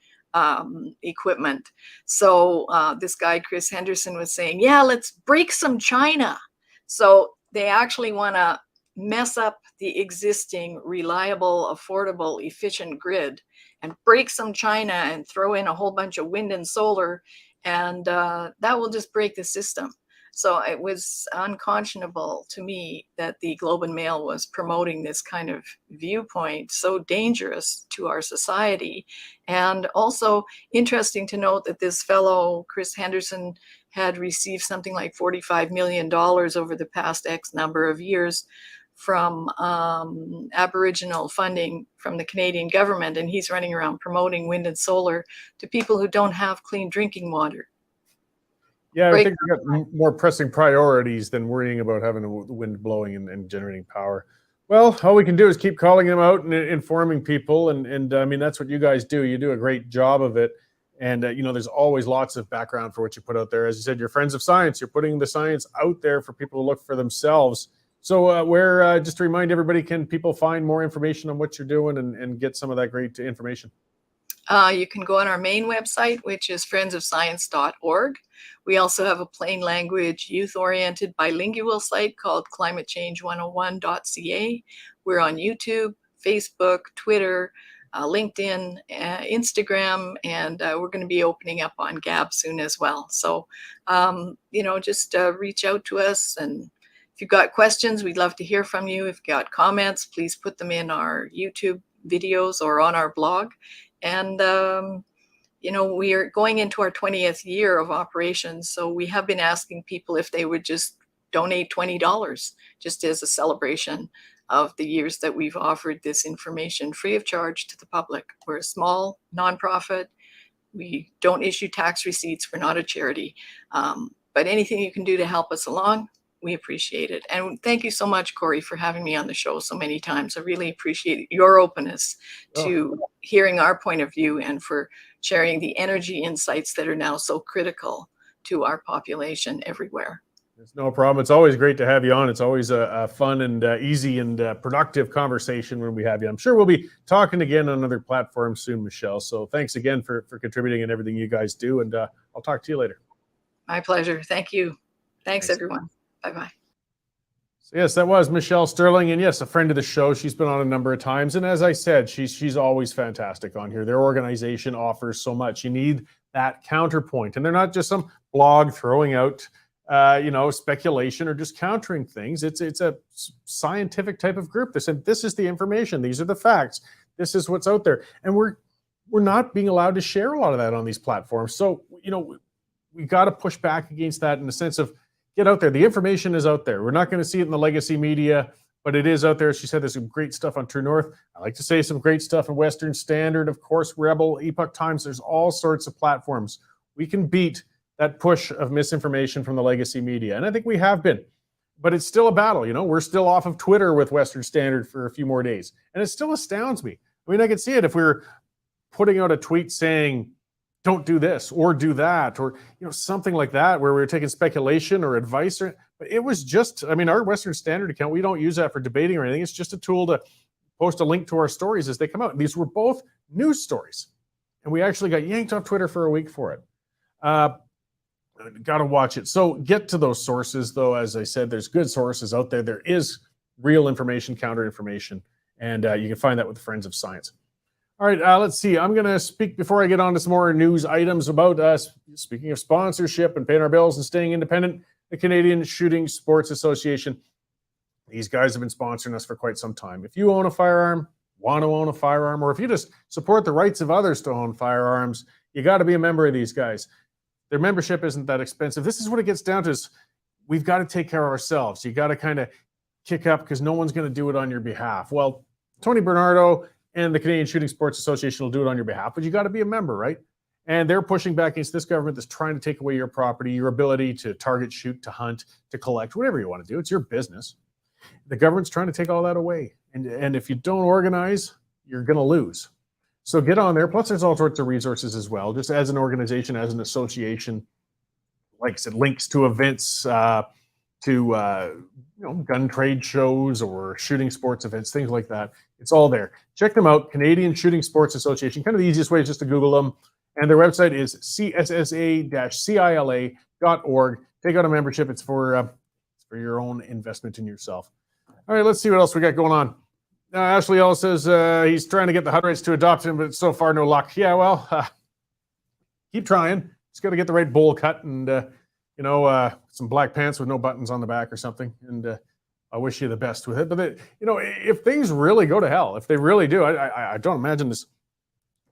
equipment. So this guy, Chris Henderson, was saying, yeah, let's break some China. So they actually want to mess up the existing reliable, affordable, efficient grid and break some China and throw in a whole bunch of wind and solar, and that will just break the system. So it was unconscionable to me that the Globe and Mail was promoting this kind of viewpoint, so dangerous to our society. And also interesting to note that this fellow, Chris Henderson, had received something like $45 million over the past X number of years from Aboriginal funding from the Canadian government. And he's running around promoting wind and solar to people who don't have clean drinking water. Yeah, I think we've got more pressing priorities than worrying about having the wind blowing and generating power. Well, all we can do is keep calling them out and informing people. And I mean, that's what you guys do. You do a great job of it. And, you know, there's always lots of background for what you put out there. As you said, you're friends of science. You're putting the science out there for people to look for themselves. So just to remind everybody, can people find more information on what you're doing and get some of that great information? You can go on our main website, which is friendsofscience.org. We also have a plain language, youth-oriented bilingual site called climatechange101.ca. We're on YouTube, Facebook, Twitter, LinkedIn, Instagram, and we're going to be opening up on Gab soon as well. So, you know, just reach out to us. And if you've got questions, we'd love to hear from you. If you've got comments, please put them in our YouTube videos or on our blog. And, you know, we are going into our 20th year of operations. So we have been asking people if they would just donate $20 just as a celebration of the years that we've offered this information free of charge to the public. We're a small nonprofit. We don't issue tax receipts. We're not a charity. But anything you can do to help us along, we appreciate it. And thank you so much, Cory, for having me on the show so many times. I really appreciate your openness to hearing our point of view and for sharing the energy insights that are now so critical to our population everywhere. It's no problem. It's always great to have you on. It's always a fun and easy and productive conversation when we have you. I'm sure we'll be talking again on other platforms soon, Michelle. So thanks again for contributing and everything you guys do. And I'll talk to you later. My pleasure. Thank you. Thanks, everyone. Bye-bye. So yes, that was Michelle Stirling, and yes, a friend of the show. She's been on a number of times, and as I said, she's always fantastic on here. Their organization offers so much. You need that counterpoint, and they're not just some blog throwing out, you know, speculation or just countering things. It's a scientific type of group. They said this is the information, these are the facts, this is what's out there, and we're not being allowed to share a lot of that on these platforms. So you know, we got to push back against that in the sense of, get out there. The information is out there. We're not going to see it in the legacy media, but it is out there. She said there's some great stuff on True North. I like to say some great stuff in Western Standard, of course, Rebel, Epoch Times. There's all sorts of platforms. We can beat that push of misinformation from the legacy media. And I think we have been, but it's still a battle. You know, we're still off of Twitter with Western Standard for a few more days. And it still astounds me. I mean, I could see it if we were putting out a tweet saying, don't do this or do that, or you know, something like that, where we were taking speculation or advice. But it was just, I mean, our Western Standard account, we don't use that for debating or anything. It's just a tool to post a link to our stories as they come out. And these were both news stories, and we actually got yanked off Twitter for a week for it. Got to watch it. So get to those sources, though. As I said, there's good sources out there. There is real information, counter information, and you can find that with the Friends of Science. All right, let's see. I'm going to speak before I get on to some more news items about us. Speaking of sponsorship and paying our bills and staying independent, the Canadian Shooting Sports Association. These guys have been sponsoring us for quite some time. If you own a firearm, want to own a firearm, or if you just support the rights of others to own firearms, you got to be a member of these guys. Their membership isn't that expensive. This is what it gets down to, is we've got to take care of ourselves. You got to kind of kick up because no one's going to do it on your behalf. Well, Tony Bernardo and the Canadian Shooting Sports Association will do it on your behalf, but you got to be a member, right? And they're pushing back against this government that's trying to take away your property, your ability to target, shoot, to hunt, to collect, whatever you want to do. It's your business. The government's trying to take all that away. And if you don't organize, you're going to lose. So get on there. Plus, there's all sorts of resources as well, just as an organization, as an association. Like I said, links to events, to gun trade shows or shooting sports events, things like that. It's all there. Check them out. Canadian Shooting Sports Association. Kind of the easiest way is just to Google them. And their website is cssa-cila.org. Take out a membership. It's for your own investment in yourself. All right, let's see what else we got going on. Ashley Ellis says he's trying to get the Luddites to adopt him, but so far no luck. Yeah, well, keep trying. Just got to get the right bowl cut and some black pants with no buttons on the back or something. And I wish you the best with it. But if things really go to hell, if they really do, I don't imagine this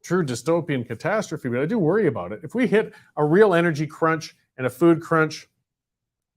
true dystopian catastrophe, but I do worry about it. If we hit a real energy crunch and a food crunch,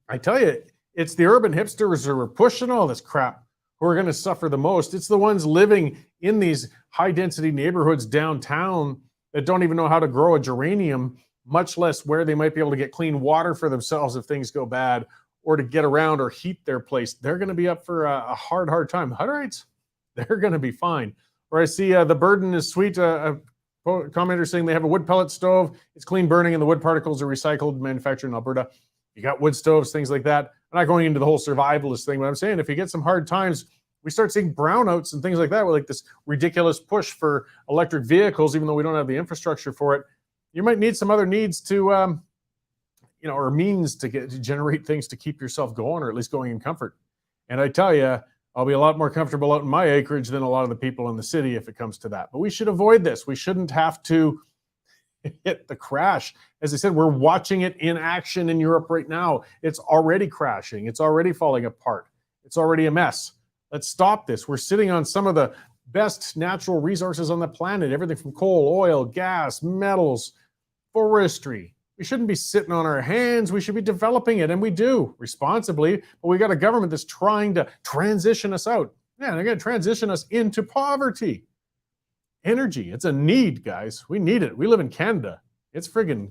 I tell you, it's the urban hipsters who are pushing all this crap who are going to suffer the most. It's the ones living in these high-density neighborhoods downtown that don't even know how to grow a geranium, much less where they might be able to get clean water for themselves if things go bad, or to get around or heat their place. They're going to be up for a hard time. Luddites, they're going to be fine. Or I see the burden is sweet. A commenter saying they have a wood pellet stove. It's clean burning and the wood particles are recycled, manufactured in Alberta. You got wood stoves, things like that. I'm not going into the whole survivalist thing, but I'm saying if you get some hard times, we start seeing brownouts and things like that with like this ridiculous push for electric vehicles, even though we don't have the infrastructure for it. You might need some other needs to, or means to generate things to keep yourself going, or at least going in comfort. And I tell you, I'll be a lot more comfortable out in my acreage than a lot of the people in the city if it comes to that. But we should avoid this. We shouldn't have to hit the crash. As I said, we're watching it in action in Europe right now. It's already crashing. It's already falling apart. It's already a mess. Let's stop this. We're sitting on some of the best natural resources on the planet, everything from coal, oil, gas, metals, forestry. We shouldn't be sitting on our hands. We should be developing it, and we do responsibly, but we got a government that's trying to transition us out. Yeah, they're going to transition us into poverty. Energy, it's a need, guys. We need it. We live in Canada. It's friggin'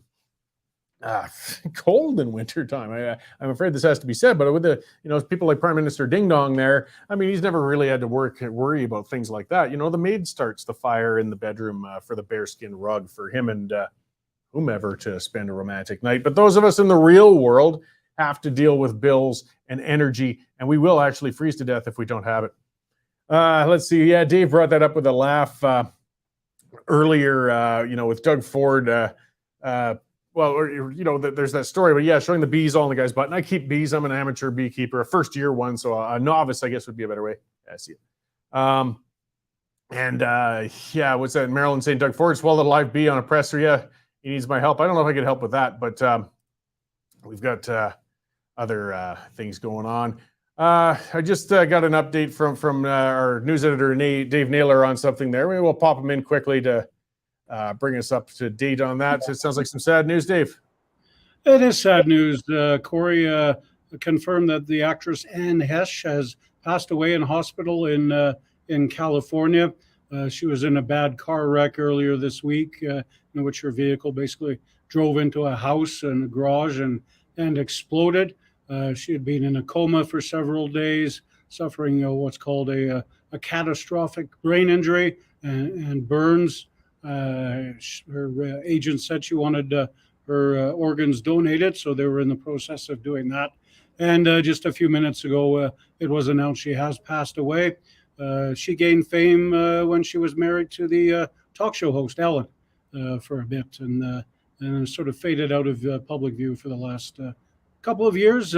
cold in wintertime. I'm afraid this has to be said, but with the people like Prime Minister Ding Dong there, I mean, he's never really had to worry about things like that. The maid starts the fire in the bedroom for the bearskin rug for him and whomever to spend a romantic night. But those of us in the real world have to deal with bills and energy, and we will actually freeze to death if we don't have it. Let's see. Yeah, Dave brought that up with a laugh earlier, with Doug Ford. There's that story, but yeah, showing the bees all in the guy's butt. And I keep bees. I'm an amateur beekeeper, a first-year one, so a novice, I guess, would be a better way. Yeah, I see it. What's that? Marilyn saying Doug Ford swallowed a live bee on a presser. Yeah, he needs my help. I don't know if I could help with that, but we've got other things going on. I just got an update from our news editor, Dave Naylor, on something there. Maybe we'll pop him in quickly to bring us up to date on that. So it sounds like some sad news, Dave. It is sad news. Cory confirmed that the actress Hesh has passed away in hospital in California. She was in a bad car wreck earlier this week, in which her vehicle basically drove into a house and a garage and exploded. She had been in a coma for several days, suffering what's called a catastrophic brain injury and burns. Her agent said she wanted her organs donated, so they were in the process of doing that. And just a few minutes ago, it was announced she has passed away. She gained fame when she was married to the talk show host Ellis for a bit, and sort of faded out of public view for the last couple of years.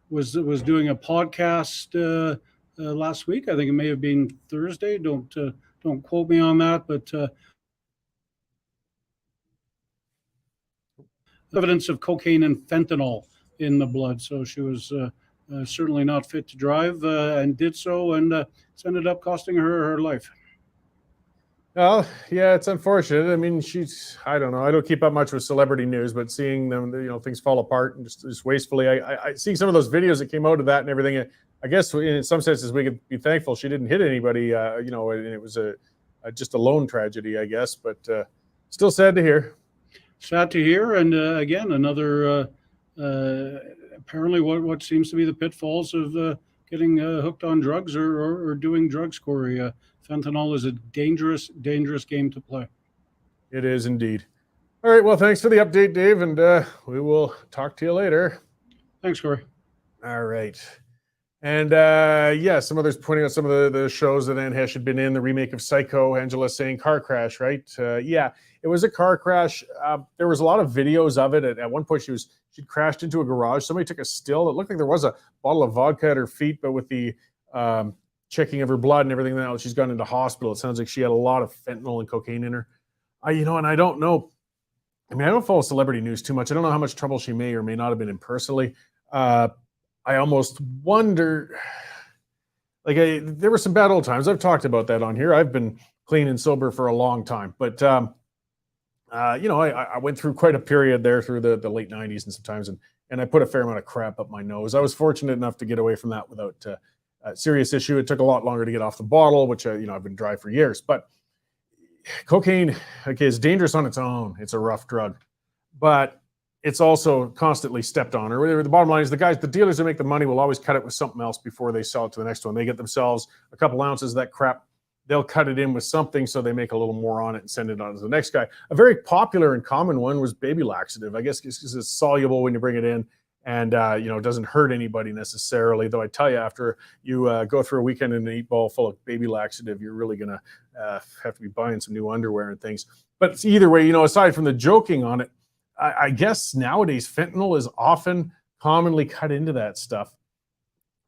Was doing a podcast last week. I think it may have been Thursday. Don't quote me on that, but evidence of cocaine and fentanyl in the blood. So she was certainly not fit to drive and did so, and it's ended up costing her life. Well, yeah, it's unfortunate. I mean, I don't know. I don't keep up much with celebrity news, but seeing them, things fall apart and just wastefully. I see some of those videos that came out of that and everything. I guess in some senses we could be thankful she didn't hit anybody, and it was just a lone tragedy, I guess, but still sad to hear. Sad to hear. And again, another apparently what seems to be the pitfalls of getting hooked on drugs or doing drugs, Cory. Fentanyl is a dangerous, dangerous game to play. It is indeed. All right. Well, thanks for the update, Dave, and we will talk to you later. Thanks, Cory. All right. And some others pointing out some of the shows that Hesh had been in, the remake of Psycho. Angela saying car crash, right? Yeah, it was a car crash. There was a lot of videos of it. At one point, she'd crashed into a garage. Somebody took a still. It looked like there was a bottle of vodka at her feet, but with the checking of her blood and everything else, she's gone into hospital. It sounds like she had a lot of fentanyl and cocaine in her. And I don't know. I mean, I don't follow celebrity news too much. I don't know how much trouble she may or may not have been in personally. I almost wonder, there were some bad old times. I've talked about that on here. I've been clean and sober for a long time, but I went through quite a period there through the late 90s and sometimes, and I put a fair amount of crap up my nose. I was fortunate enough to get away from that without a serious issue. It took a lot longer to get off the bottle, which I've been dry for years. But cocaine, is dangerous on its own. It's a rough drug, but it's also constantly stepped on. Or the bottom line is the dealers that make the money will always cut it with something else before they sell it to the next one. They get themselves a couple ounces of that crap. They'll cut it in with something so they make a little more on it and send it on to the next guy. A very popular and common one was baby laxative. I guess because it's soluble when you bring it in and, it doesn't hurt anybody necessarily. Though I tell you, after you go through a weekend in an 8-ball full of baby laxative, you're really going to have to be buying some new underwear and things. But either way, aside from the joking on it, I guess nowadays fentanyl is often commonly cut into that stuff.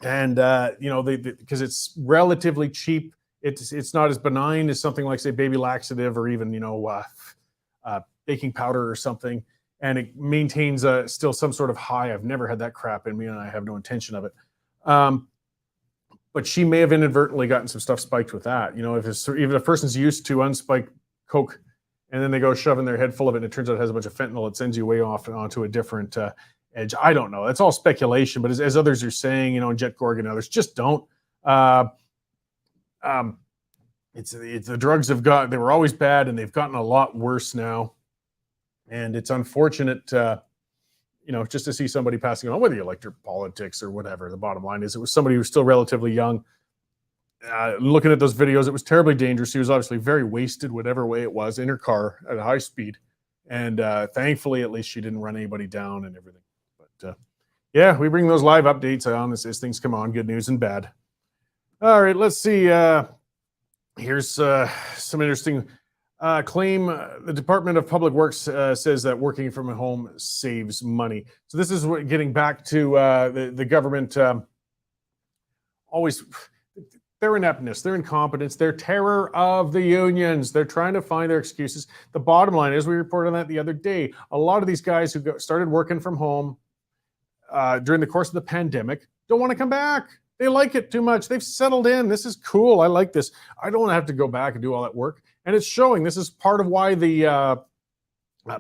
And, because it's relatively cheap, it's not as benign as something like, say, baby laxative or even, baking powder or something. And it maintains still some sort of high. I've never had that crap in me and I have no intention of it. But she may have inadvertently gotten some stuff spiked with that. If even a person's used to unspiked Coke, and then they go shoving their head full of it, and it turns out it has a bunch of fentanyl. It sends you way off onto a different edge. I don't know. It's all speculation, but as others are saying, Jet Gorg and others, just don't. It's the drugs they were always bad, and they've gotten a lot worse now. And it's unfortunate, just to see somebody passing on, whether you liked their politics or whatever. The bottom line is it was somebody who was still relatively young. Looking at those videos, it was terribly dangerous. She was obviously very wasted, whatever way it was, in her car at a high speed. And thankfully, at least she didn't run anybody down and everything. But we bring those live updates on as things come on, good news and bad. All right, let's see. Here's some interesting claim. The Department of Public Works says that working from home saves money. So this is getting back to the government always... Their ineptness, their incompetence, their terror of the unions. They're trying to find their excuses. The bottom line is, we reported on that the other day, a lot of these guys who started working from home during the course of the pandemic don't want to come back. They like it too much. They've settled in. This is cool. I like this. I don't want to have to go back and do all that work. And it's showing. This is part of why the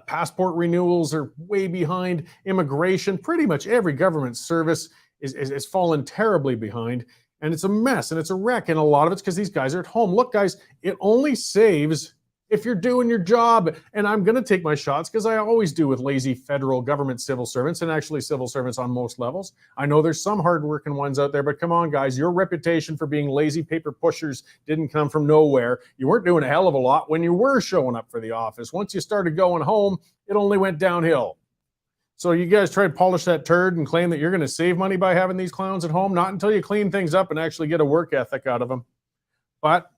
passport renewals are way behind. Immigration, pretty much every government service is fallen terribly behind. And it's a mess and it's a wreck. And a lot of it's because these guys are at home. Look, guys, it only saves if you're doing your job. And I'm going to take my shots because I always do with lazy federal government civil servants and actually civil servants on most levels. I know there's some hardworking ones out there, but come on, guys, your reputation for being lazy paper pushers didn't come from nowhere. You weren't doing a hell of a lot when you were showing up for the office. Once you started going home, it only went downhill. So you guys try to polish that turd and claim that you're going to save money by having these clowns at home? Not until you clean things up and actually get a work ethic out of them. But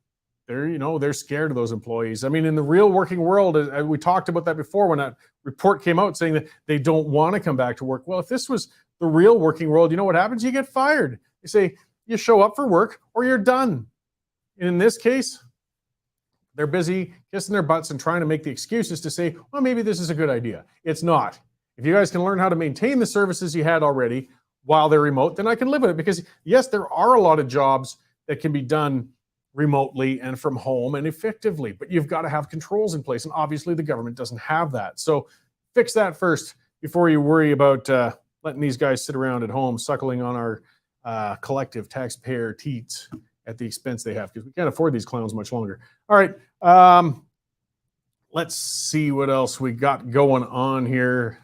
they're scared of those employees. I mean, in the real working world, we talked about that before when that report came out saying that they don't want to come back to work. Well, if this was the real working world, you know what happens? You get fired. You say you show up for work or you're done. In this case, they're busy kissing their butts and trying to make the excuses to say, well, maybe this is a good idea. It's not. If you guys can learn how to maintain the services you had already while they're remote, then I can live with it. Because yes, there are a lot of jobs that can be done remotely and from home and effectively, but you've got to have controls in place. And obviously the government doesn't have that. So fix that first before you worry about letting these guys sit around at home suckling on our collective taxpayer teats at the expense they have, because we can't afford these clowns much longer. All right. Let's see what else we got going on here.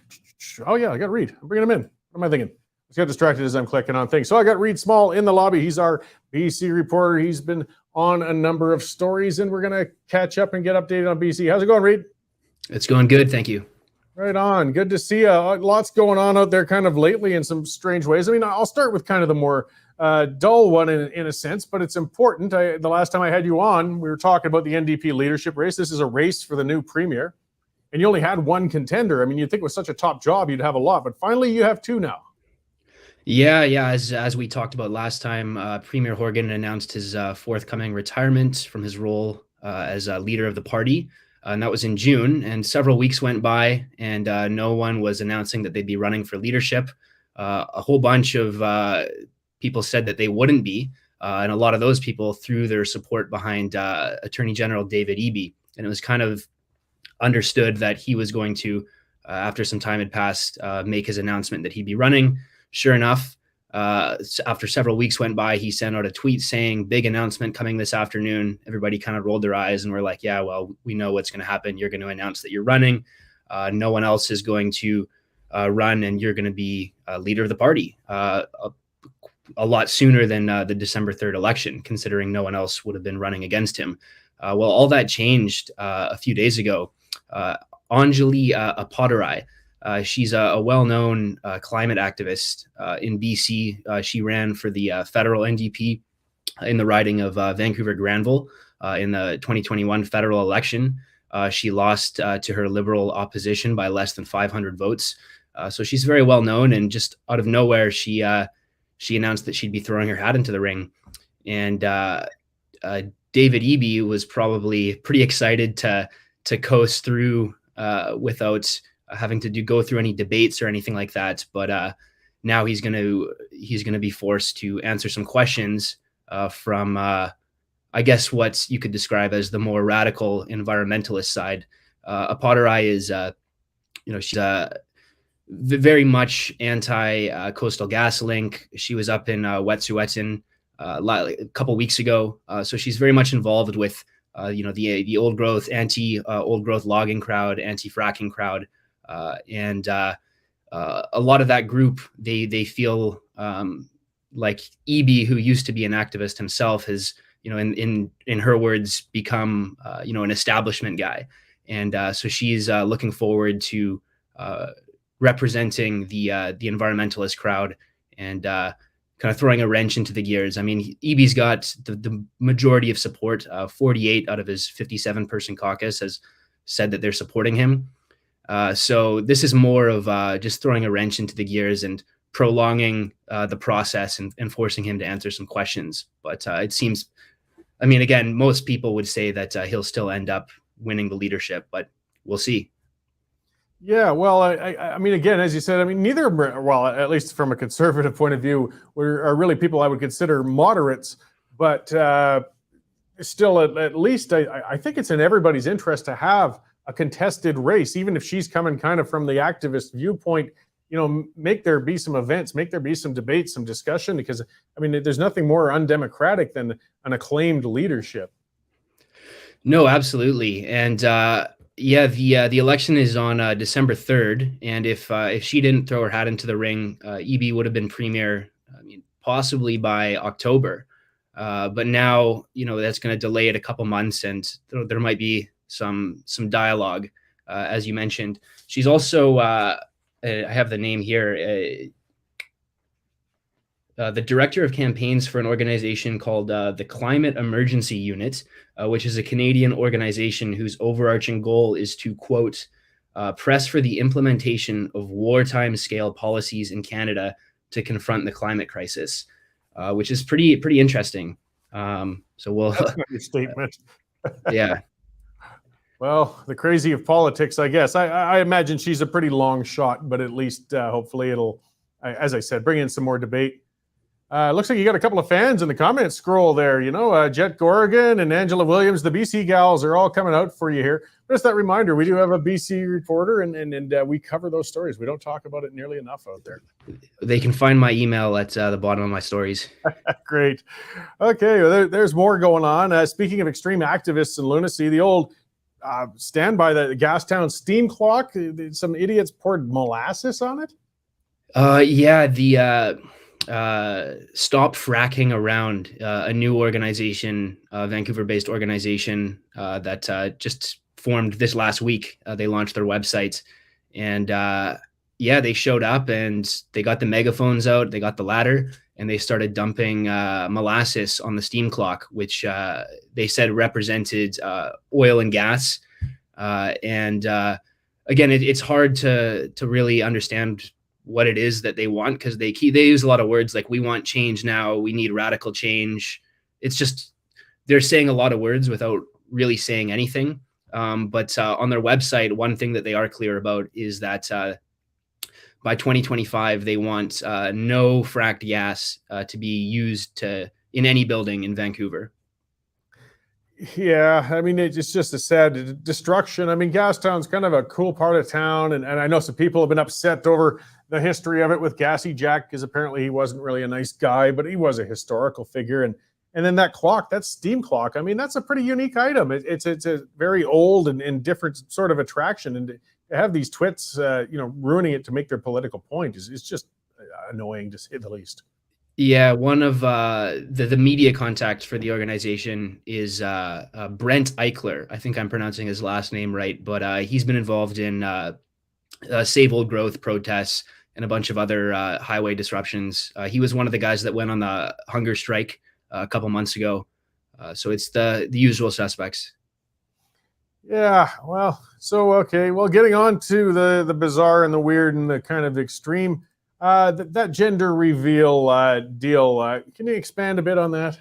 Oh, yeah, I got to read. I'm bringing them in. What am I thinking? Just got distracted as I'm clicking on things. So I got Reid Small in the lobby. He's our BC reporter. He's been on a number of stories, and we're going to catch up and get updated on BC. How's it going, Reid? It's going good, thank you. Right on. Good to see you. Lots going on out there kind of lately in some strange ways. I mean, I'll start with kind of the more dull one in a sense, but it's important. The last time I had you on, we were talking about the NDP leadership race. This is a race for the new premier, and you only had one contender. I mean, you'd think with such a top job, you'd have a lot, but finally you have two now. Yeah. As we talked about last time, Premier Horgan announced his forthcoming retirement from his role as leader of the party. And that was in June, and several weeks went by, and no one was announcing that they'd be running for leadership. A whole bunch of people said that they wouldn't be, and a lot of those people threw their support behind Attorney General David Eby. And it was kind of understood that he was going to, after some time had passed, make his announcement that he'd be running. Sure enough, after several weeks went by, he sent out a tweet saying, big announcement coming this afternoon. Everybody kind of rolled their eyes and were like, yeah, well, we know what's going to happen. You're going to announce that you're running. No one else is going to run, and you're going to be leader of the party a lot sooner than the December 3rd election, considering no one else would have been running against him. Well, all that changed a few days ago. Anjali Appadurai, she's a well-known climate activist in BC. She ran for the federal NDP in the riding of Vancouver Granville in the 2021 federal election. She lost to her Liberal opposition by less than 500 votes. So she's very well known, and just out of nowhere, she announced that she'd be throwing her hat into the ring. And David Eby was probably pretty excited to coast through without having to go through any debates or anything like that. But now he's going to be forced to answer some questions from, I guess, what you could describe as the more radical environmentalist side. Appadurai is, she's very much anti-Coastal GasLink. She was up in Wet'suwet'en a couple weeks ago. So she's very much involved with, the old growth, old growth logging crowd, anti-fracking crowd. And a lot of that group, they feel like Eby, who used to be an activist himself, has, in her words, become, an establishment guy. And so she's looking forward to representing the environmentalist crowd and kind of throwing a wrench into the gears. I mean, Eby's got the majority of support. 48 out of his 57-person caucus has said that they're supporting him. So this is more of just throwing a wrench into the gears and prolonging the process and forcing him to answer some questions. But it seems, I mean, again, most people would say that he'll still end up winning the leadership, but we'll see. Yeah, well, I mean, again, as you said, I mean, neither, well, at least from a conservative point of view, are really people I would consider moderates, but still, at least I think it's in everybody's interest to have a contested race, even if she's coming kind of from the activist viewpoint. Make there be some events, make there be some debates, some discussion, because I mean, there's nothing more undemocratic than an acclaimed leadership. No, absolutely. And the election is on December 3rd, and if she didn't throw her hat into the ring, Eby would have been premier, I mean, possibly by October. But now, that's going to delay it a couple months, and there might be some dialogue, as you mentioned. She's also, I have the name here, the director of campaigns for an organization called the Climate Emergency Unit, which is a Canadian organization whose overarching goal is to, quote, press for the implementation of wartime scale policies in Canada to confront the climate crisis, which is pretty interesting. So we'll. That's not your statement. Yeah. Well, the crazy of politics, I guess. I imagine she's a pretty long shot, but at least hopefully it'll, as I said, bring in some more debate. Looks like you got a couple of fans in the comments scroll there. Jet Gorgon and Angela Williams, the BC gals, are all coming out for you here. Just that reminder, we do have a BC reporter, and we cover those stories. We don't talk about it nearly enough out there. They can find my email at the bottom of my stories. Great. Okay, well, there's more going on. Speaking of extreme activists and lunacy, the old stand by the Gastown steam clock, some idiots poured molasses on it. Yeah, the Stop Fracking Around, a new organization, Vancouver-based organization that just formed this last week. They launched their website, and yeah, they showed up and they got the megaphones out, they got the ladder, and they started dumping molasses on the steam clock, which they said represented oil and gas. And again, it's hard to really understand what it is that they want, because they use a lot of words like, we want change now, we need radical change. It's just, they're saying a lot of words without really saying anything. But on their website, one thing that they are clear about is that by 2025, they want no fracked gas to be used in any building in Vancouver. Yeah, I mean, it's just a sad destruction. I mean, Gastown's kind of a cool part of town, and I know some people have been upset over the history of it with Gassy Jack, because apparently he wasn't really a nice guy, but he was a historical figure. And then that clock, that steam clock, I mean, that's a pretty unique item. It's a very old and different sort of attraction, and to have these twits, ruining it to make their political point is just annoying, to say the least. Yeah, one of the media contacts for the organization is Brent Eichler. I think I'm pronouncing his last name right, but he's been involved in Save Old Growth protests and a bunch of other highway disruptions. He was one of the guys that went on the hunger strike a couple months ago. So it's the usual suspects. Yeah, well, so, okay. Well, getting on to the bizarre and the weird and the kind of extreme, that gender reveal deal, can you expand a bit on that?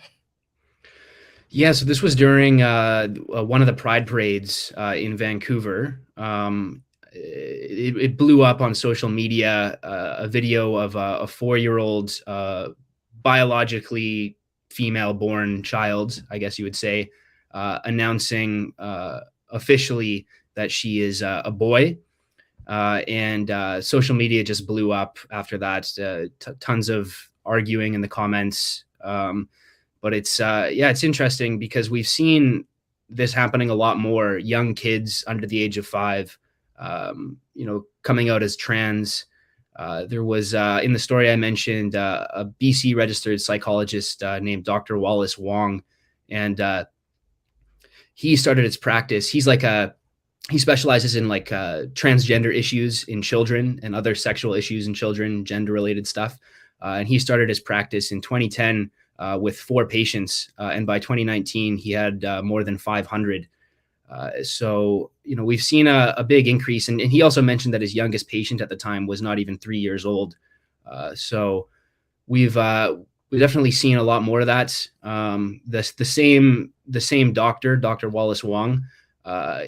Yeah, so this was during one of the Pride parades in Vancouver. It blew up on social media, a video of a 4-year-old biologically female-born child, I guess you would say, announcing officially that she is a boy. And social media just blew up after that. Tons of arguing in the comments. But it's interesting because we've seen this happening a lot more. Young kids under the age of 5, coming out as trans. There was in the story I mentioned a BC registered psychologist named Dr. Wallace Wong, and he started his practice. He specializes in transgender issues in children and other sexual issues in children, gender related stuff. And he started his practice in 2010 with 4 patients. And by 2019, he had more than 500. So, we've seen a big increase. And he also mentioned that his youngest patient at the time was not even 3 years old. So we've definitely seen a lot more of that. The same doctor, Dr. Wallace Wong,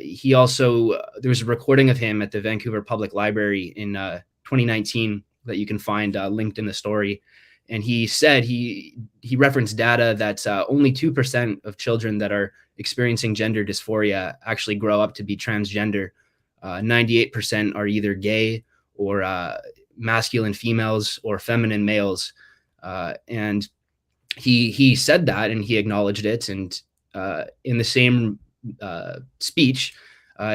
he also, there's a recording of him at the Vancouver Public Library in 2019 that you can find linked in the story. And he said he referenced data that only 2% of children that are experiencing gender dysphoria actually grow up to be transgender. 98% are either gay or masculine females or feminine males. And he said that, and he acknowledged it. And in the same speech,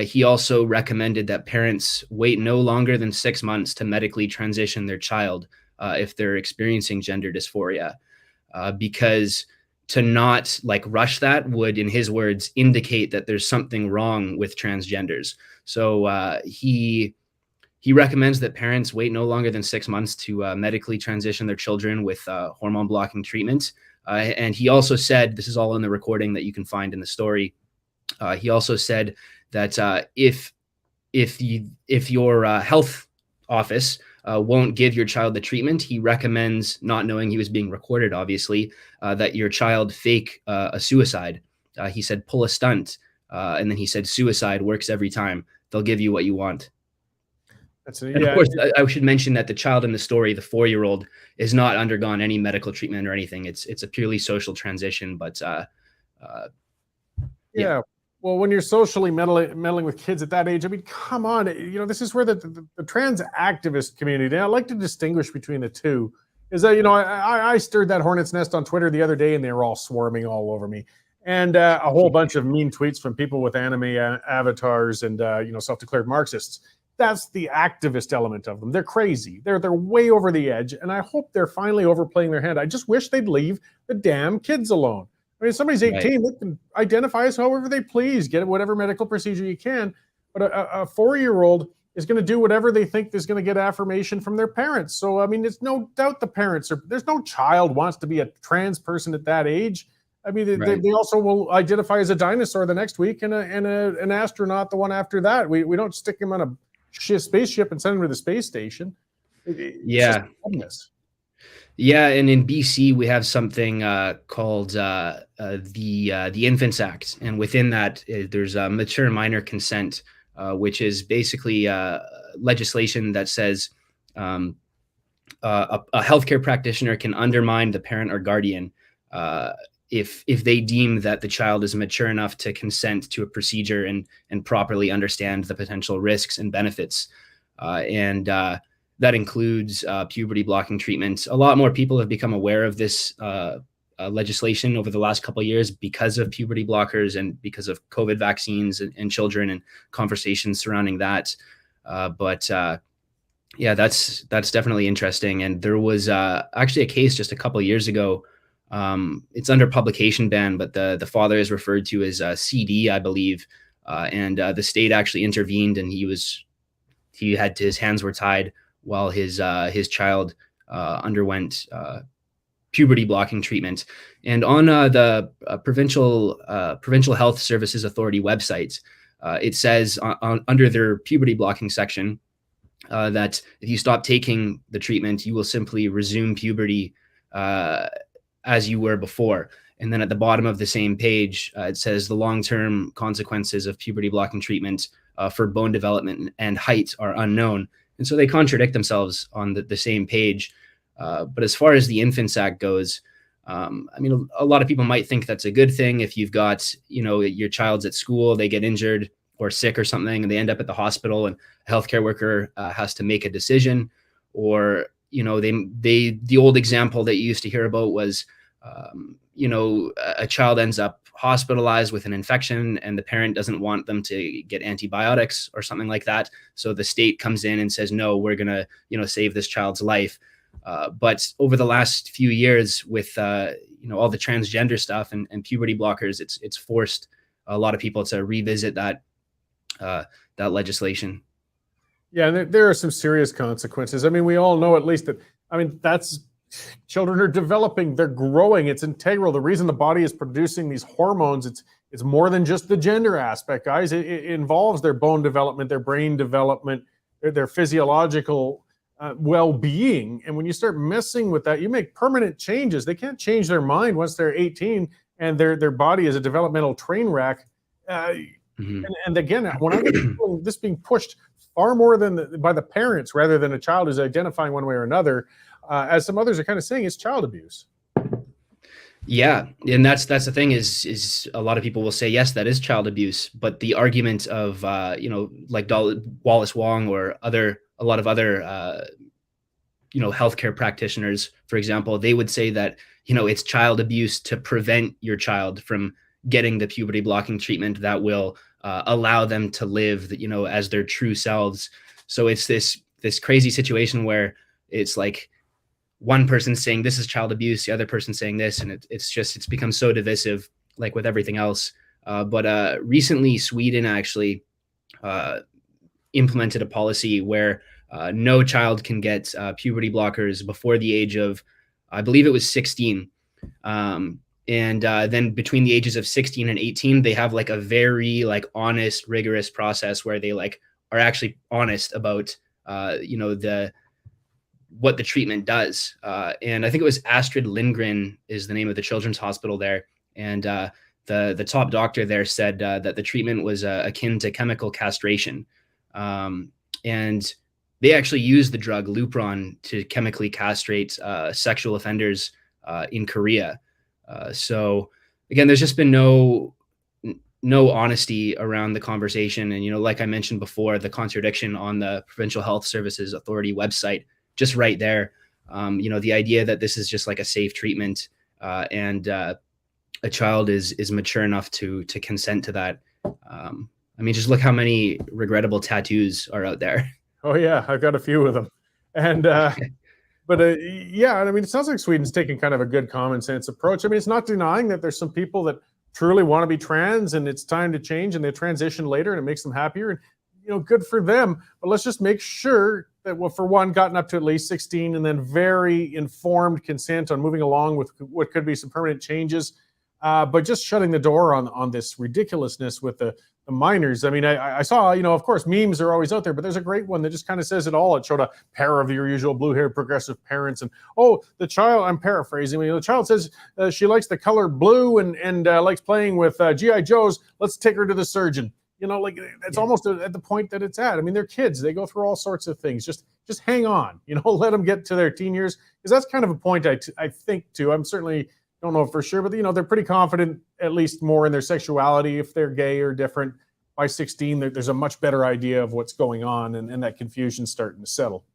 he also recommended that parents wait no longer than 6 months to medically transition their child if they're experiencing gender dysphoria, because to not rush that would, in his words, indicate that there's something wrong with transgenders. So he recommends that parents wait no longer than 6 months to medically transition their children with hormone blocking treatment. And he also said, this is all in the recording that you can find in the story. He also said that if your health office won't give your child the treatment, he recommends, not knowing he was being recorded, obviously, that your child fake a suicide. He said, pull a stunt. And then he said, suicide works every time. They'll give you what you want. And of course, I should mention that the child in the story, the 4-year-old, is not undergone any medical treatment or anything. It's a purely social transition. But yeah. Well, when you're socially meddling with kids at that age, I mean, come on, this is where the trans activist community, I like to distinguish between the two, is that, I stirred that hornet's nest on Twitter the other day, and they were all swarming all over me. And a whole bunch of mean tweets from people with anime avatars and, self-declared Marxists. that's the activist element of them. They're crazy. They're way over the edge, and I hope they're finally overplaying their hand. I just wish they'd leave the damn kids alone. I mean, if somebody's 18, they can identify as however they please, get whatever medical procedure you can. But a 4-year-old is going to do whatever they think is going to get affirmation from their parents. So, I mean, there's no doubt the parents are, there's no child wants to be a trans person at that age. I mean, they also will identify as a dinosaur the next week and an astronaut the one after that. We don't stick them on a spaceship and send them to the space station. Yeah. And in BC, we have something called the Infants Act. And within that, there's a mature minor consent, which is basically legislation that says a healthcare practitioner can undermine the parent or guardian if they deem that the child is mature enough to consent to a procedure and properly understand the potential risks and benefits. And that includes puberty blocking treatments. A lot more people have become aware of this legislation over the last couple of years because of puberty blockers and because of COVID vaccines and children and conversations surrounding that. But that's definitely interesting. And there was actually a case just a couple of years ago. It's under publication ban, but the father is referred to as CD, I believe. And the state actually intervened, and his hands were tied while his child underwent puberty blocking treatment. And on the Provincial Health Services Authority website, it says under their puberty blocking section that if you stop taking the treatment, you will simply resume puberty as you were before. And then at the bottom of the same page, it says the long-term consequences of puberty blocking treatment for bone development and height are unknown. And so they contradict themselves on the same page. But as far as the Infants Act goes, I mean, a lot of people might think that's a good thing. If you've got, your child's at school, they get injured or sick or something, and they end up at the hospital, and a healthcare worker has to make a decision. Or, the old example that you used to hear about was, a child ends up hospitalized with an infection and the parent doesn't want them to get antibiotics or something like that. So the state comes in and says, no, we're going to, save this child's life. But over the last few years with, all the transgender stuff and puberty blockers, it's forced a lot of people to revisit that legislation. Yeah, and there are some serious consequences. I mean, we all know at least that, that's children are developing, they're growing, it's integral. The reason the body is producing these hormones, it's more than just the gender aspect, guys. It involves their bone development, their brain development, their physiological well-being. And when you start messing with that, you make permanent changes. They can't change their mind once they're 18 and their body is a developmental train wreck. And again, when I get this being pushed far more than by the parents rather than a child who's identifying one way or another, as some others are kind of saying, it's child abuse. Yeah, and that's the thing is a lot of people will say, yes, that is child abuse, but the argument of like Wallace Wong or a lot of other healthcare practitioners, for example, they would say that it's child abuse to prevent your child from getting the puberty blocking treatment that will allow them to live as their true selves. So it's this crazy situation where it's like one person saying this is child abuse, the other person saying this, and it's become so divisive, like with everything else. But recently, Sweden actually implemented a policy where no child can get puberty blockers before the age of, I believe it was 16. And then between the ages of 16 and 18, they have like a very honest, rigorous process where they are actually honest about what the treatment does. And I think it was Astrid Lindgren is the name of the children's hospital there. And the top doctor there said that the treatment was akin to chemical castration. And they actually used the drug Lupron to chemically castrate sexual offenders in Korea. So again, there's just been no honesty around the conversation. And, like I mentioned before, the contradiction on the Provincial Health Services Authority website, just right there, the idea that this is just like a safe treatment and a child is mature enough to consent to that. I mean, just look how many regrettable tattoos are out there. Oh yeah, I've got a few of them. And but yeah, I mean, it sounds like Sweden's taking kind of a good common sense approach. I mean, it's not denying that there's some people that truly want to be trans and it's time to change and they transition later and it makes them happier, and good for them. But let's just make sure that, well, for one, gotten up to at least 16 and then very informed consent on moving along with what could be some permanent changes. But just shutting the door on this ridiculousness with the minors. I mean, I saw, of course, memes are always out there, but there's a great one that just kind of says it all. It showed a pair of your usual blue-haired progressive parents, and the child, I'm paraphrasing, the child says she likes the color blue and likes playing with G.I. Joes. Let's take her to the surgeon. Like it's almost at the point that it's at. I mean, they're kids. They go through all sorts of things. Just hang on, let them get to their teen years, because that's kind of a point I think too. I'm certainly don't know for sure, but they're pretty confident, at least more in their sexuality. If they're gay or different by 16, there's a much better idea of what's going on, and that confusion's starting to settle.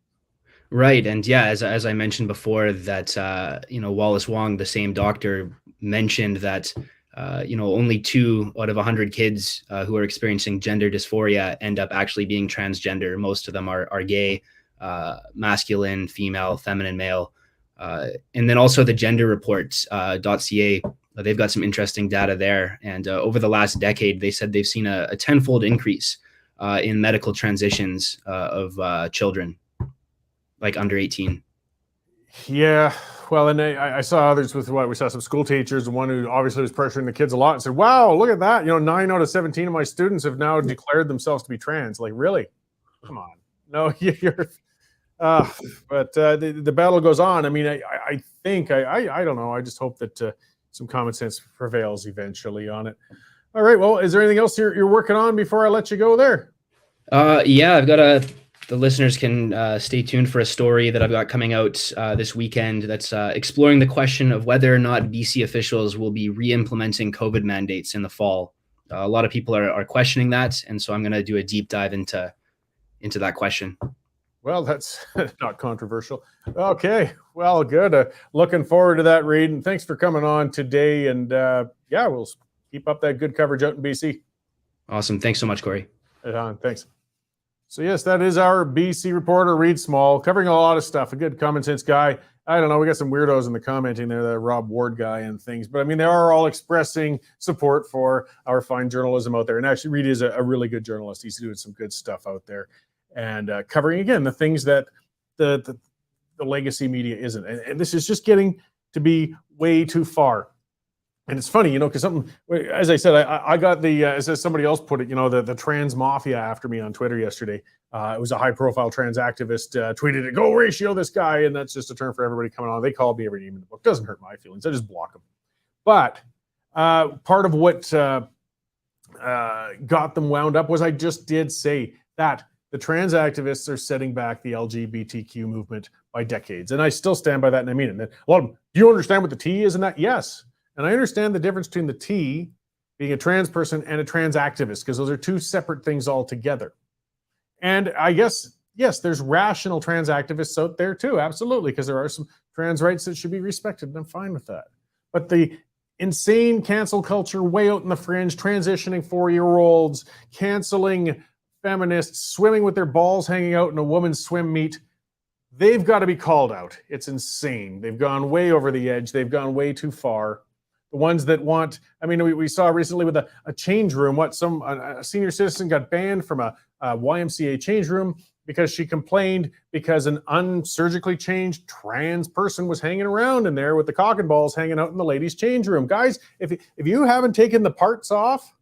Right. And yeah, as I mentioned before, that Wallace Wong, the same doctor, mentioned that only 2 out of 100 kids who are experiencing gender dysphoria end up actually being transgender. Most of them are gay, masculine, female, feminine, male. And then also the gender reports.ca, they've got some interesting data there. And over the last decade, they said they've seen a 10-fold increase in medical transitions of children, like under 18. Yeah. Well, and I saw others with we saw some school teachers, one who obviously was pressuring the kids a lot and said, wow, look at that. 9 out of 17 of my students have now declared themselves to be trans. Like, really? Come on. No, you're... but the battle goes on. I mean, I think, I don't know. I just hope that some common sense prevails eventually on it. All right. Well, is there anything else you're working on before I let you go there? Yeah, I've got the listeners can stay tuned for a story that I've got coming out this weekend that's exploring the question of whether or not BC officials will be re-implementing COVID mandates in the fall. A lot of people are questioning that. And so I'm going to do a deep dive into that question. Well, that's not controversial. Okay. Well, good. Looking forward to that, Reid. And thanks for coming on today. And yeah, we'll keep up that good coverage out in BC. Awesome. Thanks so much, Cory. Right on. Thanks. So yes, that is our BC reporter, Reid Small, covering a lot of stuff. A good common sense guy. I don't know. We got some weirdos in the commenting there, that Rob Ward guy and things. But I mean, they are all expressing support for our fine journalism out there. And actually, Reid is a really good journalist. He's doing some good stuff out there. And covering, again, the things that the legacy media isn't. And this is just getting to be way too far. And it's funny, because something, as I said, I got as somebody else put it, the trans mafia after me on Twitter yesterday. It was a high-profile trans activist tweeted it, go ratio this guy, and that's just a term for everybody coming on. They called me every name in the book. Doesn't hurt my feelings. I just block them. But part of what got them wound up was I just did say that the trans activists are setting back the LGBTQ movement by decades. And I still stand by that, and I mean it. And a lot of them, do you understand what the T is in that? Yes. And I understand the difference between the T, being a trans person, and a trans activist, because those are two separate things altogether. And I guess, yes, there's rational trans activists out there too, absolutely, because there are some trans rights that should be respected, and I'm fine with that. But the insane cancel culture way out in the fringe, transitioning 4-year-olds, canceling feminists, swimming with their balls hanging out in a woman's swim meet, they've got to be called out. It's insane. They've gone way over the edge. They've gone way too far. The ones that want, I mean, we saw recently with a change room, a senior citizen got banned from a YMCA change room because she complained because an unsurgically changed trans person was hanging around in there with the cock and balls hanging out in the ladies' change room. Guys, if you haven't taken the parts off,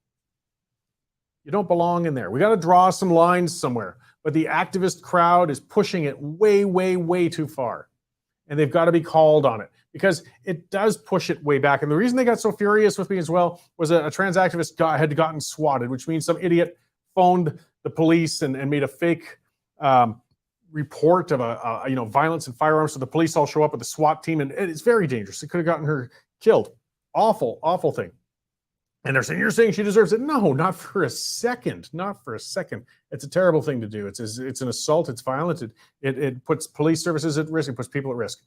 you don't belong in there. We got to draw some lines somewhere. But the activist crowd is pushing it way, way, way too far. And they've got to be called on it because it does push it way back. And the reason they got so furious with me as well was a trans activist had gotten swatted, which means some idiot phoned the police and made a fake report of violence and firearms. So the police all show up with the SWAT team, and it's very dangerous. It could have gotten her killed. Awful, awful thing. And they're saying, you're saying she deserves it. No, not for a second. Not for a second. It's a terrible thing to do. It's an assault. It's violent. It puts police services at risk. It puts people at risk.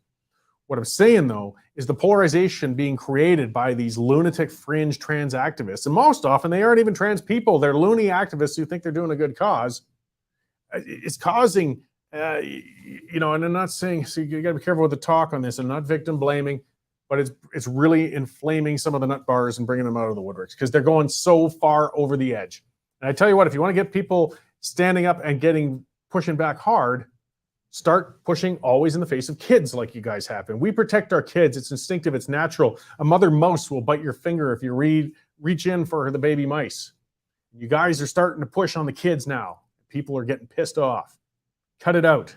What I'm saying, though, is the polarization being created by these lunatic fringe trans activists. And most often, they aren't even trans people. They're loony activists who think they're doing a good cause. It's causing, and I'm not saying, so you got to be careful with the talk on this. I'm not victim blaming, but it's really inflaming some of the nut bars and bringing them out of the woodworks because they're going so far over the edge. And I tell you what, if you want to get people standing up and pushing back hard, start pushing always in the face of kids like you guys have been. We protect our kids. It's instinctive. It's natural. A mother mouse will bite your finger if you reach in for the baby mice. You guys are starting to push on the kids now. People are getting pissed off. Cut it out.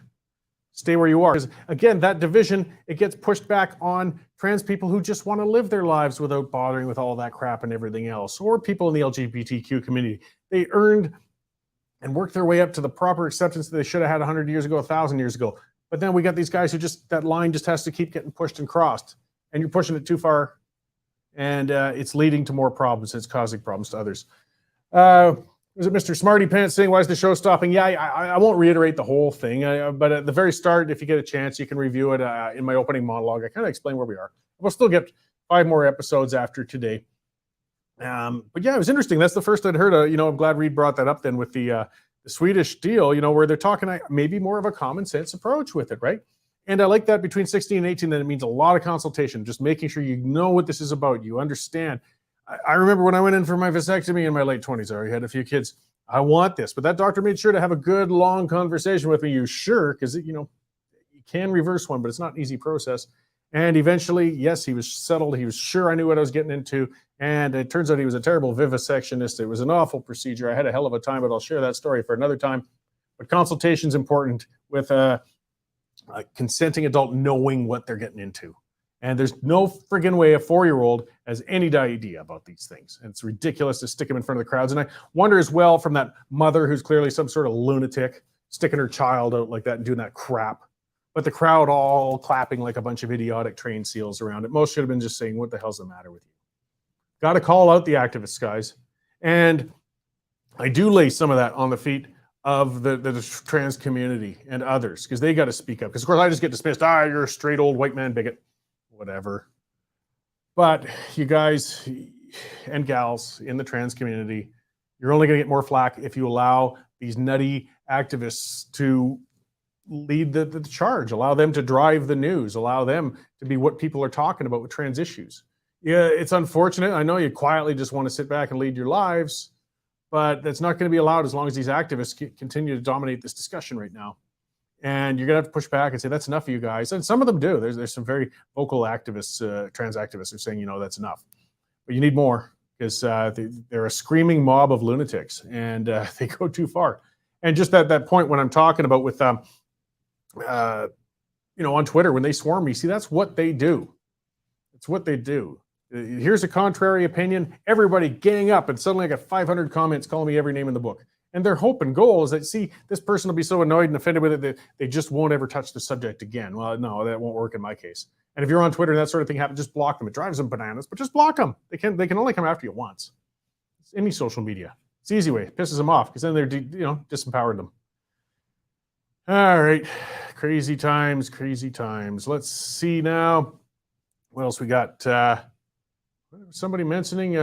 Stay where you are. Because again, that division, it gets pushed back on trans people who just want to live their lives without bothering with all that crap and everything else, or people in the LGBTQ community. They earned and worked their way up to the proper acceptance that they should have had 100 years ago, 1,000 years ago. But then we got these guys who that line just has to keep getting pushed and crossed. And you're pushing it too far. And it's leading to more problems. It's causing problems to others. Was it Mr. Smarty Pants saying, why is the show stopping? Yeah, I won't reiterate the whole thing. But at the very start, if you get a chance, you can review it in my opening monologue. I kind of explain where we are. We'll still get 5 more episodes after today. But yeah, it was interesting. That's the first I'd heard. I'm glad Reid brought that up then with the Swedish deal, where they're talking maybe more of a common sense approach with it, right? And I like that between 16 and 18, that it means a lot of consultation, just making sure you know what this is about. You understand. I remember when I went in for my vasectomy in my late 20s, I already had a few kids. I want this, but that doctor made sure to have a good long conversation with me. You sure? Because you can reverse one, but it's not an easy process. And eventually, yes, he was settled. He was sure I knew what I was getting into. And it turns out he was a terrible vivisectionist. It was an awful procedure. I had a hell of a time, but I'll share that story for another time. But consultation is important with a consenting adult knowing what they're getting into. And there's no friggin' way a 4-year-old has any idea about these things. And it's ridiculous to stick them in front of the crowds. And I wonder as well from that mother who's clearly some sort of lunatic, sticking her child out like that and doing that crap. But the crowd all clapping like a bunch of idiotic trained seals around it. Most should have been just saying, what the hell's the matter with you? Got to call out the activists, guys. And I do lay some of that on the feet of the trans community and others, because they got to speak up. Because, of course, I just get dismissed. You're a straight old white man bigot. Whatever. But you guys and gals in the trans community, you're only going to get more flack if you allow these nutty activists to lead the charge, allow them to drive the news, allow them to be what people are talking about with trans issues. Yeah, it's unfortunate. I know you quietly just want to sit back and lead your lives, but that's not going to be allowed as long as these activists continue to dominate this discussion right now. And you're going to have to push back and say, that's enough of you guys. And some of them do. There's some very vocal activists, trans activists are saying, that's enough. But you need more, because they're a screaming mob of lunatics, and they go too far. And just that point when I'm talking about with, on Twitter, when they swarm me, see, that's what they do. It's what they do. Here's a contrary opinion. Everybody gang up, and suddenly I got 500 comments calling me every name in the book. And their hope and goal is that, see, this person will be so annoyed and offended with it that they just won't ever touch the subject again. Well, no, that won't work in my case. And if you're on Twitter and that sort of thing happens, just block them. It drives them bananas, but just block them. They can only come after you once. It's any social media. It's the easy way. It pisses them off, because then they're disempowered them. All right. Crazy times, crazy times. Let's see now. What else we got? Somebody mentioning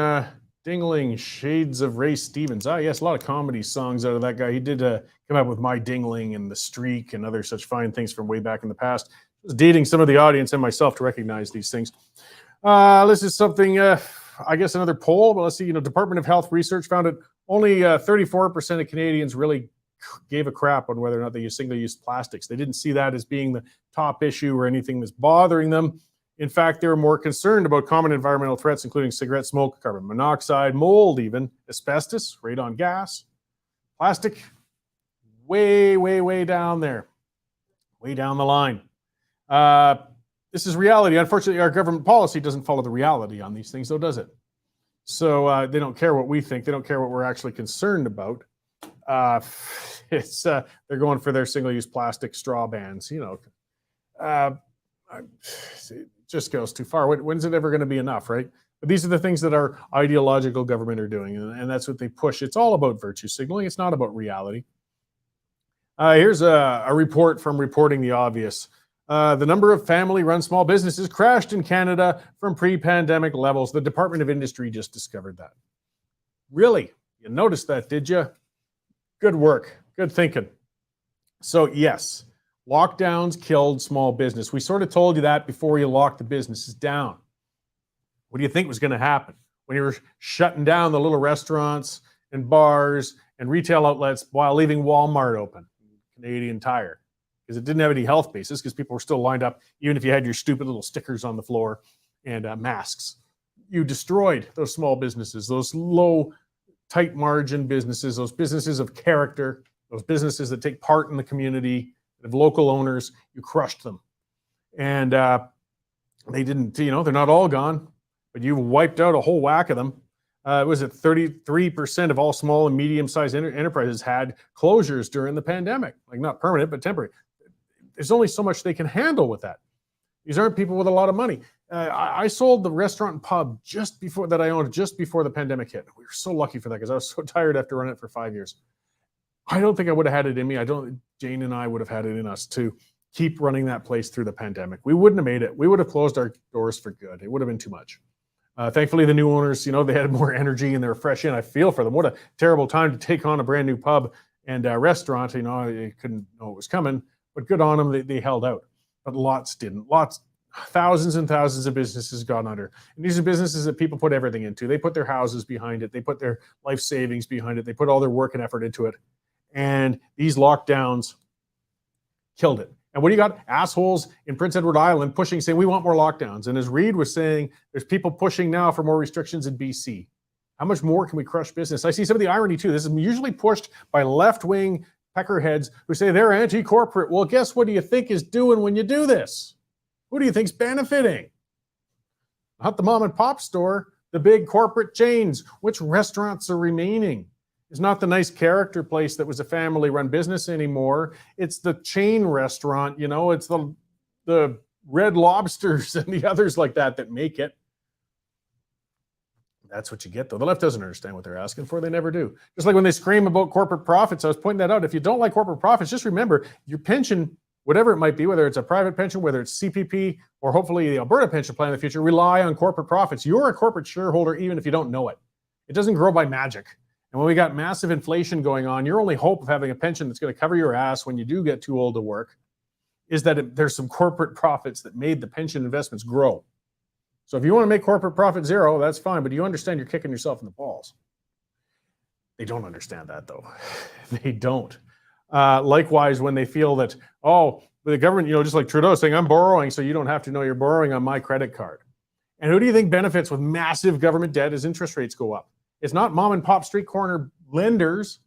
Dingling, Shades of Ray Stevens. Yes, a lot of comedy songs out of that guy. He did come up with My Dingling and The Streak and other such fine things from way back in the past. I was dating some of the audience and myself to recognize these things. This is something, I guess another poll, but let's see, Department of Health research found that only 34% of Canadians really gave a crap on whether or not they use single-use plastics. They didn't see that as being the top issue or anything that's bothering them. In fact, they were more concerned about common environmental threats, including cigarette smoke, carbon monoxide, mold even, asbestos, radon gas, plastic, way, way, way down there, way down the line. This is reality. Unfortunately, our government policy doesn't follow the reality on these things, though, does it? So they don't care what we think. They don't care what we're actually concerned about. They're going for their single-use plastic straw bans, it just goes too far. When's it ever going to be enough, right? But these are the things that our ideological government are doing, and that's what they push. It's all about virtue signaling. It's not about reality. Here's a report from Reporting the Obvious. The number of family-run small businesses crashed in Canada from pre-pandemic levels. The Department of Industry just discovered that. Really? You noticed that, did you? Good work. Good thinking. So yes, lockdowns killed small business. We sort of told you that before you locked the businesses down. What do you think was going to happen when you were shutting down the little restaurants and bars and retail outlets while leaving Walmart open, Canadian Tire? Because it didn't have any health basis, because people were still lined up, even if you had your stupid little stickers on the floor and masks. You destroyed those small businesses, those low, tight margin businesses, those businesses of character, those businesses that take part in the community, that have local owners. You crushed them. And they didn't, they're not all gone, but you wiped out a whole whack of them. Was it 33% of all small and medium-sized enterprises had closures during the pandemic? Like, not permanent, but temporary. There's only so much they can handle with that. These aren't people with a lot of money. I sold the restaurant and pub that I owned just before the pandemic hit. We were so lucky for that, because I was so tired after running it for 5 years. I don't think I would have had it in me. Jane and I would have had it in us to keep running that place through the pandemic. We wouldn't have made it. We would have closed our doors for good. It would have been too much. Thankfully, the new owners, they had more energy and they were fresh in. I feel for them. What a terrible time to take on a brand new pub and restaurant. You couldn't know it was coming, but good on them. They held out, but lots didn't. Thousands and thousands of businesses got under. And these are businesses that people put everything into. They put their houses behind it. They put their life savings behind it. They put all their work and effort into it. And these lockdowns killed it. And what do you got? Assholes in Prince Edward Island pushing, saying, we want more lockdowns. And as Reid was saying, there's people pushing now for more restrictions in BC. How much more can we crush business? I see some of the irony too. This is usually pushed by left-wing peckerheads who say they're anti-corporate. Well, guess what do you think is doing when you do this? Who do you think's benefiting? Not the mom and pop store, the big corporate chains. Which restaurants are remaining? It's not the nice character place that was a family-run business anymore. It's the chain restaurant, it's the Red Lobsters and the others like that make it. That's what you get, though. The left doesn't understand what they're asking for. They never do. Just like when they scream about corporate profits, I was pointing that out. If you don't like corporate profits, just remember your pension, whatever it might be, whether it's a private pension, whether it's CPP, or hopefully the Alberta pension plan in the future, rely on corporate profits. You're a corporate shareholder even if you don't know it. It doesn't grow by magic. And when we got massive inflation going on, your only hope of having a pension that's going to cover your ass when you do get too old to work is that there's some corporate profits that made the pension investments grow. So if you want to make corporate profit zero, that's fine, but you understand you're kicking yourself in the balls. They don't understand that, though. They don't. Likewise, when they feel that, the government, just like Trudeau saying, I'm borrowing, so you don't have to know you're borrowing on my credit card. And who do you think benefits with massive government debt as interest rates go up? It's not mom and pop street corner lenders.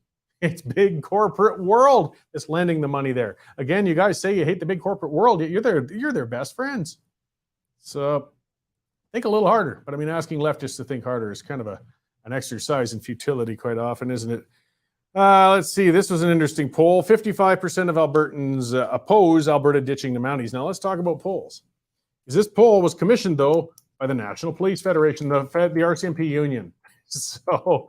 It's big corporate world that's lending the money there. Again, you guys say you hate the big corporate world. You're their best friends. So think a little harder. But asking leftists to think harder is kind of an exercise in futility quite often, isn't it? Let's see. This was an interesting poll. 55% of Albertans oppose Alberta ditching the Mounties. Now let's talk about polls. This poll was commissioned, though, by the National Police Federation, the RCMP union. So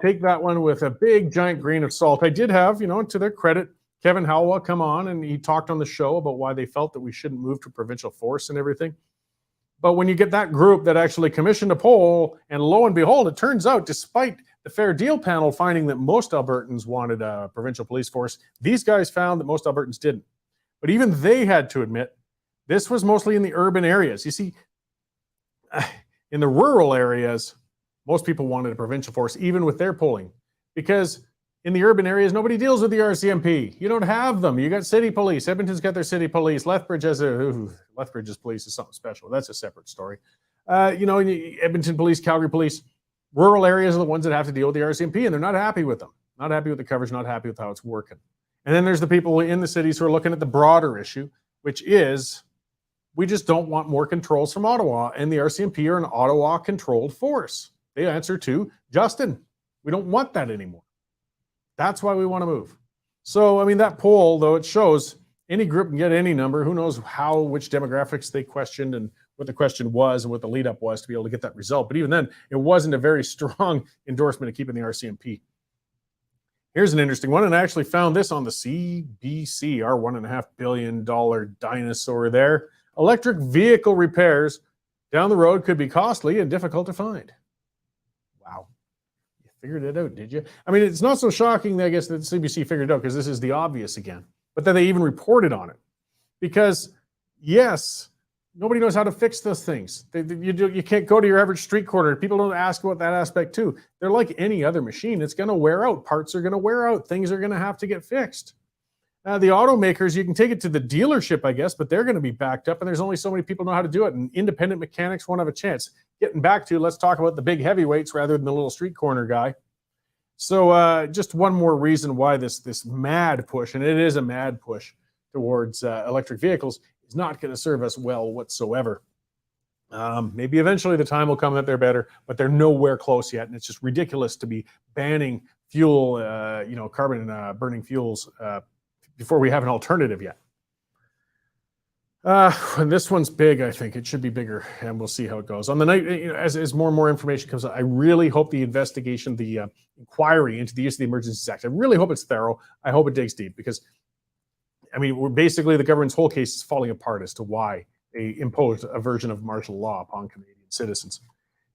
take that one with a big, giant grain of salt. I did have, to their credit, Kevin Halwa come on, and he talked on the show about why they felt that we shouldn't move to provincial force and everything. But when you get that group that actually commissioned a poll, and lo and behold, it turns out, despite the Fair Deal panel finding that most Albertans wanted a provincial police force, these guys found that most Albertans didn't. But even they had to admit this was mostly in the urban areas. You see, in the rural areas, most people wanted a provincial force, even with their polling, because in the urban areas, nobody deals with the RCMP. You don't have them. You got city police. Edmonton's got their city police. Lethbridge's police is something special. That's a separate story. Edmonton police, Calgary police. Rural areas are the ones that have to deal with the RCMP, and they're not happy with them. Not happy with the coverage, not happy with how it's working. And then there's the people in the cities who are looking at the broader issue, which is we just don't want more controls from Ottawa, and the RCMP are an Ottawa-controlled force. They answer to Justin. We don't want that anymore. That's why we want to move. So, that poll, though, it shows any group can get any number. Who knows which demographics they questioned and what the question was and what the lead up was to be able to get that result. But even then, it wasn't a very strong endorsement of keeping the RCMP. Here's an interesting one, and I actually found this on the CBC, our $1.5 billion dinosaur there. Electric vehicle repairs down the road could be costly and difficult to find. Wow. You figured it out, did you? I mean, it's not so shocking, I guess, that the CBC figured it out, because this is the obvious again. But then they even reported on it. Because, yes, nobody knows how to fix those things. You can't go to your average street corner. People don't ask about that aspect too. They're like any other machine. It's going to wear out. Parts are going to wear out. Things are going to have to get fixed. The automakers, you can take it to the dealership, I guess, but they're going to be backed up, and there's only so many people know how to do it, and independent mechanics won't have a chance. Getting back to, let's talk about the big heavyweights rather than the little street corner guy. So just one more reason why this mad push, and it is a mad push towards electric vehicles, is not going to serve us well whatsoever. Maybe eventually the time will come that they're better, but they're nowhere close yet, and it's just ridiculous to be banning fuel, carbon burning fuels before we have an alternative yet. And this one's big, I think. It should be bigger, and we'll see how it goes. On the night, as more and more information comes out, I really hope the investigation, the inquiry into the use of the Emergencies Act, I really hope it's thorough. I hope it digs deep, because, I mean, we're basically, the government's whole case is falling apart as to why they imposed a version of martial law upon Canadian citizens.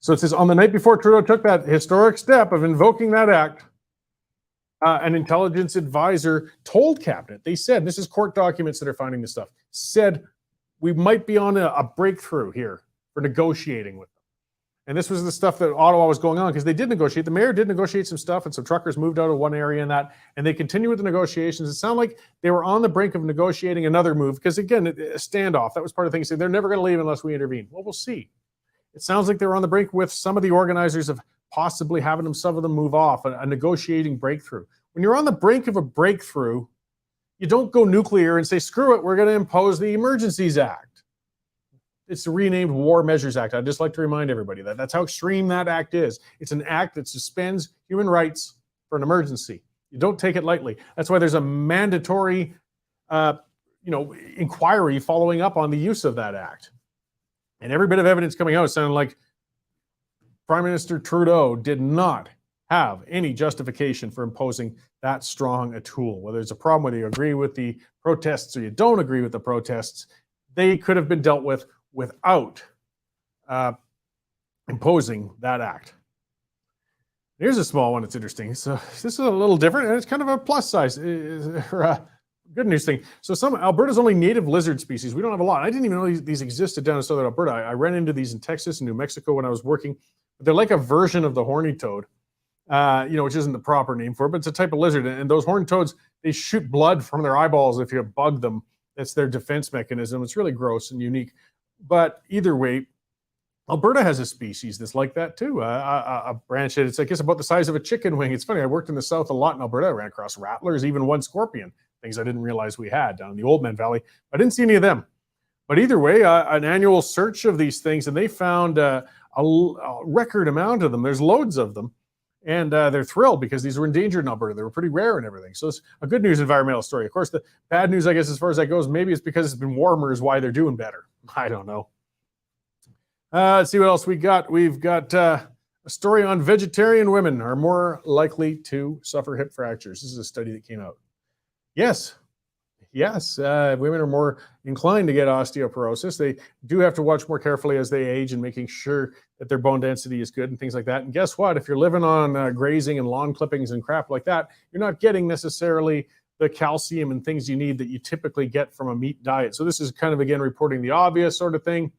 So it says, on the night before Trudeau took that historic step of invoking that act, an intelligence advisor told Cabinet, they said, this is court documents that are finding this stuff, said we might be on a breakthrough here for negotiating with them. And this was the stuff that Ottawa was going on, because they did negotiate. The mayor did negotiate some stuff, and some truckers moved out of one area and they continue with the negotiations. It sounded like they were on the brink of negotiating another move, because again, a standoff, that was part of the thing. So they're never going to leave unless we intervene. Well, we'll see. It sounds like they were on the brink with some of the organizers of possibly having some of them move off, a negotiating breakthrough. When you're on the brink of a breakthrough, you don't go nuclear and say, screw it, we're going to impose the Emergencies Act. It's the renamed War Measures Act. I'd just like to remind everybody that that's how extreme that act is. It's an act that suspends human rights for an emergency. You don't take it lightly. That's why there's a mandatory, inquiry following up on the use of that act. And every bit of evidence coming out sounded like Prime Minister Trudeau did not have any justification for imposing that strong a tool. Whether it's a problem, whether you agree with the protests or you don't agree with the protests, they could have been dealt with without imposing that act. Here's a small one that's interesting. So this is a little different, and it's kind of a plus size or a good news thing. So Alberta's only native lizard species. We don't have a lot. I didn't even know these existed down in southern Alberta. I ran into these in Texas and New Mexico when I was working. They're like a version of the horny toad. Which isn't the proper name for it, but it's a type of lizard. And those horned toads, they shoot blood from their eyeballs if you bug them. That's their defense mechanism. It's really gross and unique. But either way, Alberta has a species that's like that too. A branch that it's, I guess, about the size of a chicken wing. It's funny, I worked in the south a lot in Alberta. I ran across rattlers, even one scorpion, things I didn't realize we had down in the Oldman Valley. I didn't see any of them. But either way, an annual search of these things, and they found a record amount of them. There's loads of them. And they're thrilled because these were endangered in Alberta. They were pretty rare and everything. So it's a good news environmental story. Of course, the bad news, I guess, as far as that goes, maybe it's because it's been warmer is why they're doing better. I don't know. Let's see what else we got. We've got a story on vegetarian women are more likely to suffer hip fractures. This is a study that came out. Yes, women are more inclined to get osteoporosis. They do have to watch more carefully as they age and making sure that their bone density is good and things like that. And guess what? If you're living on grazing and lawn clippings and crap like that, you're not getting necessarily the calcium and things you need that you typically get from a meat diet. So this is kind of, again, reporting the obvious sort of thing.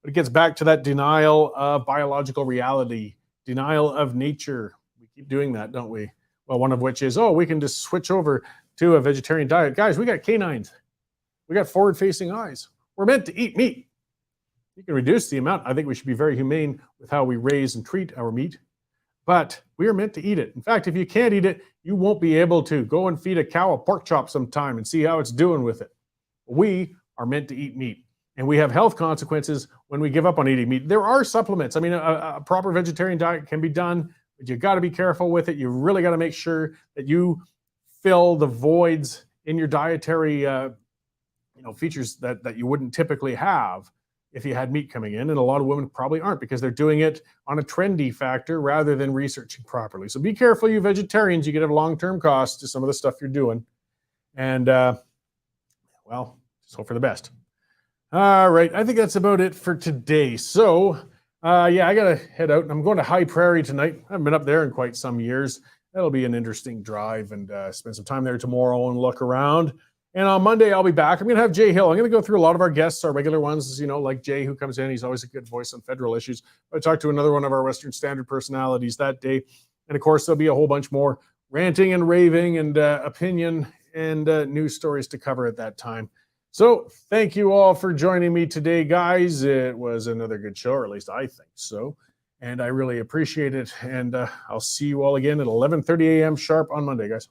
But it gets back to that denial of biological reality, denial of nature. We keep doing that, don't we? Well, one of which is, we can just switch over to a vegetarian diet. Guys, we got canines. We got forward-facing eyes. We're meant to eat meat. You can reduce the amount. I think we should be very humane with how we raise and treat our meat, but we are meant to eat it. In fact, if you can't eat it, you won't be able to go and feed a cow a pork chop sometime and see how it's doing with it. We are meant to eat meat, and we have health consequences when we give up on eating meat. There are supplements. I mean, a proper vegetarian diet can be done, but you got to be careful with it. You really got to make sure that you fill the voids in your dietary features that you wouldn't typically have if you had meat coming in. And a lot of women probably aren't because they're doing it on a trendy factor rather than researching properly. So be careful, you vegetarians. You could have long-term costs to some of the stuff you're doing. And, well, just hope for the best. All right. I think that's about it for today. So, yeah, I got to head out. I'm going to High Prairie tonight. I haven't been up there in quite some years. That'll be an interesting drive and spend some time there tomorrow and look around. And on Monday, I'll be back. I'm going to have Jay Hill. I'm going to go through a lot of our guests, our regular ones, you know, like Jay, who comes in. He's always a good voice on federal issues. I talked to another one of our Western Standard personalities that day. And of course, there'll be a whole bunch more ranting and raving and opinion and news stories to cover at that time. So thank you all for joining me today, guys. It was another good show, or at least I think so. And I really appreciate it. And I'll see you all again at 11:30 a.m. sharp on Monday, guys.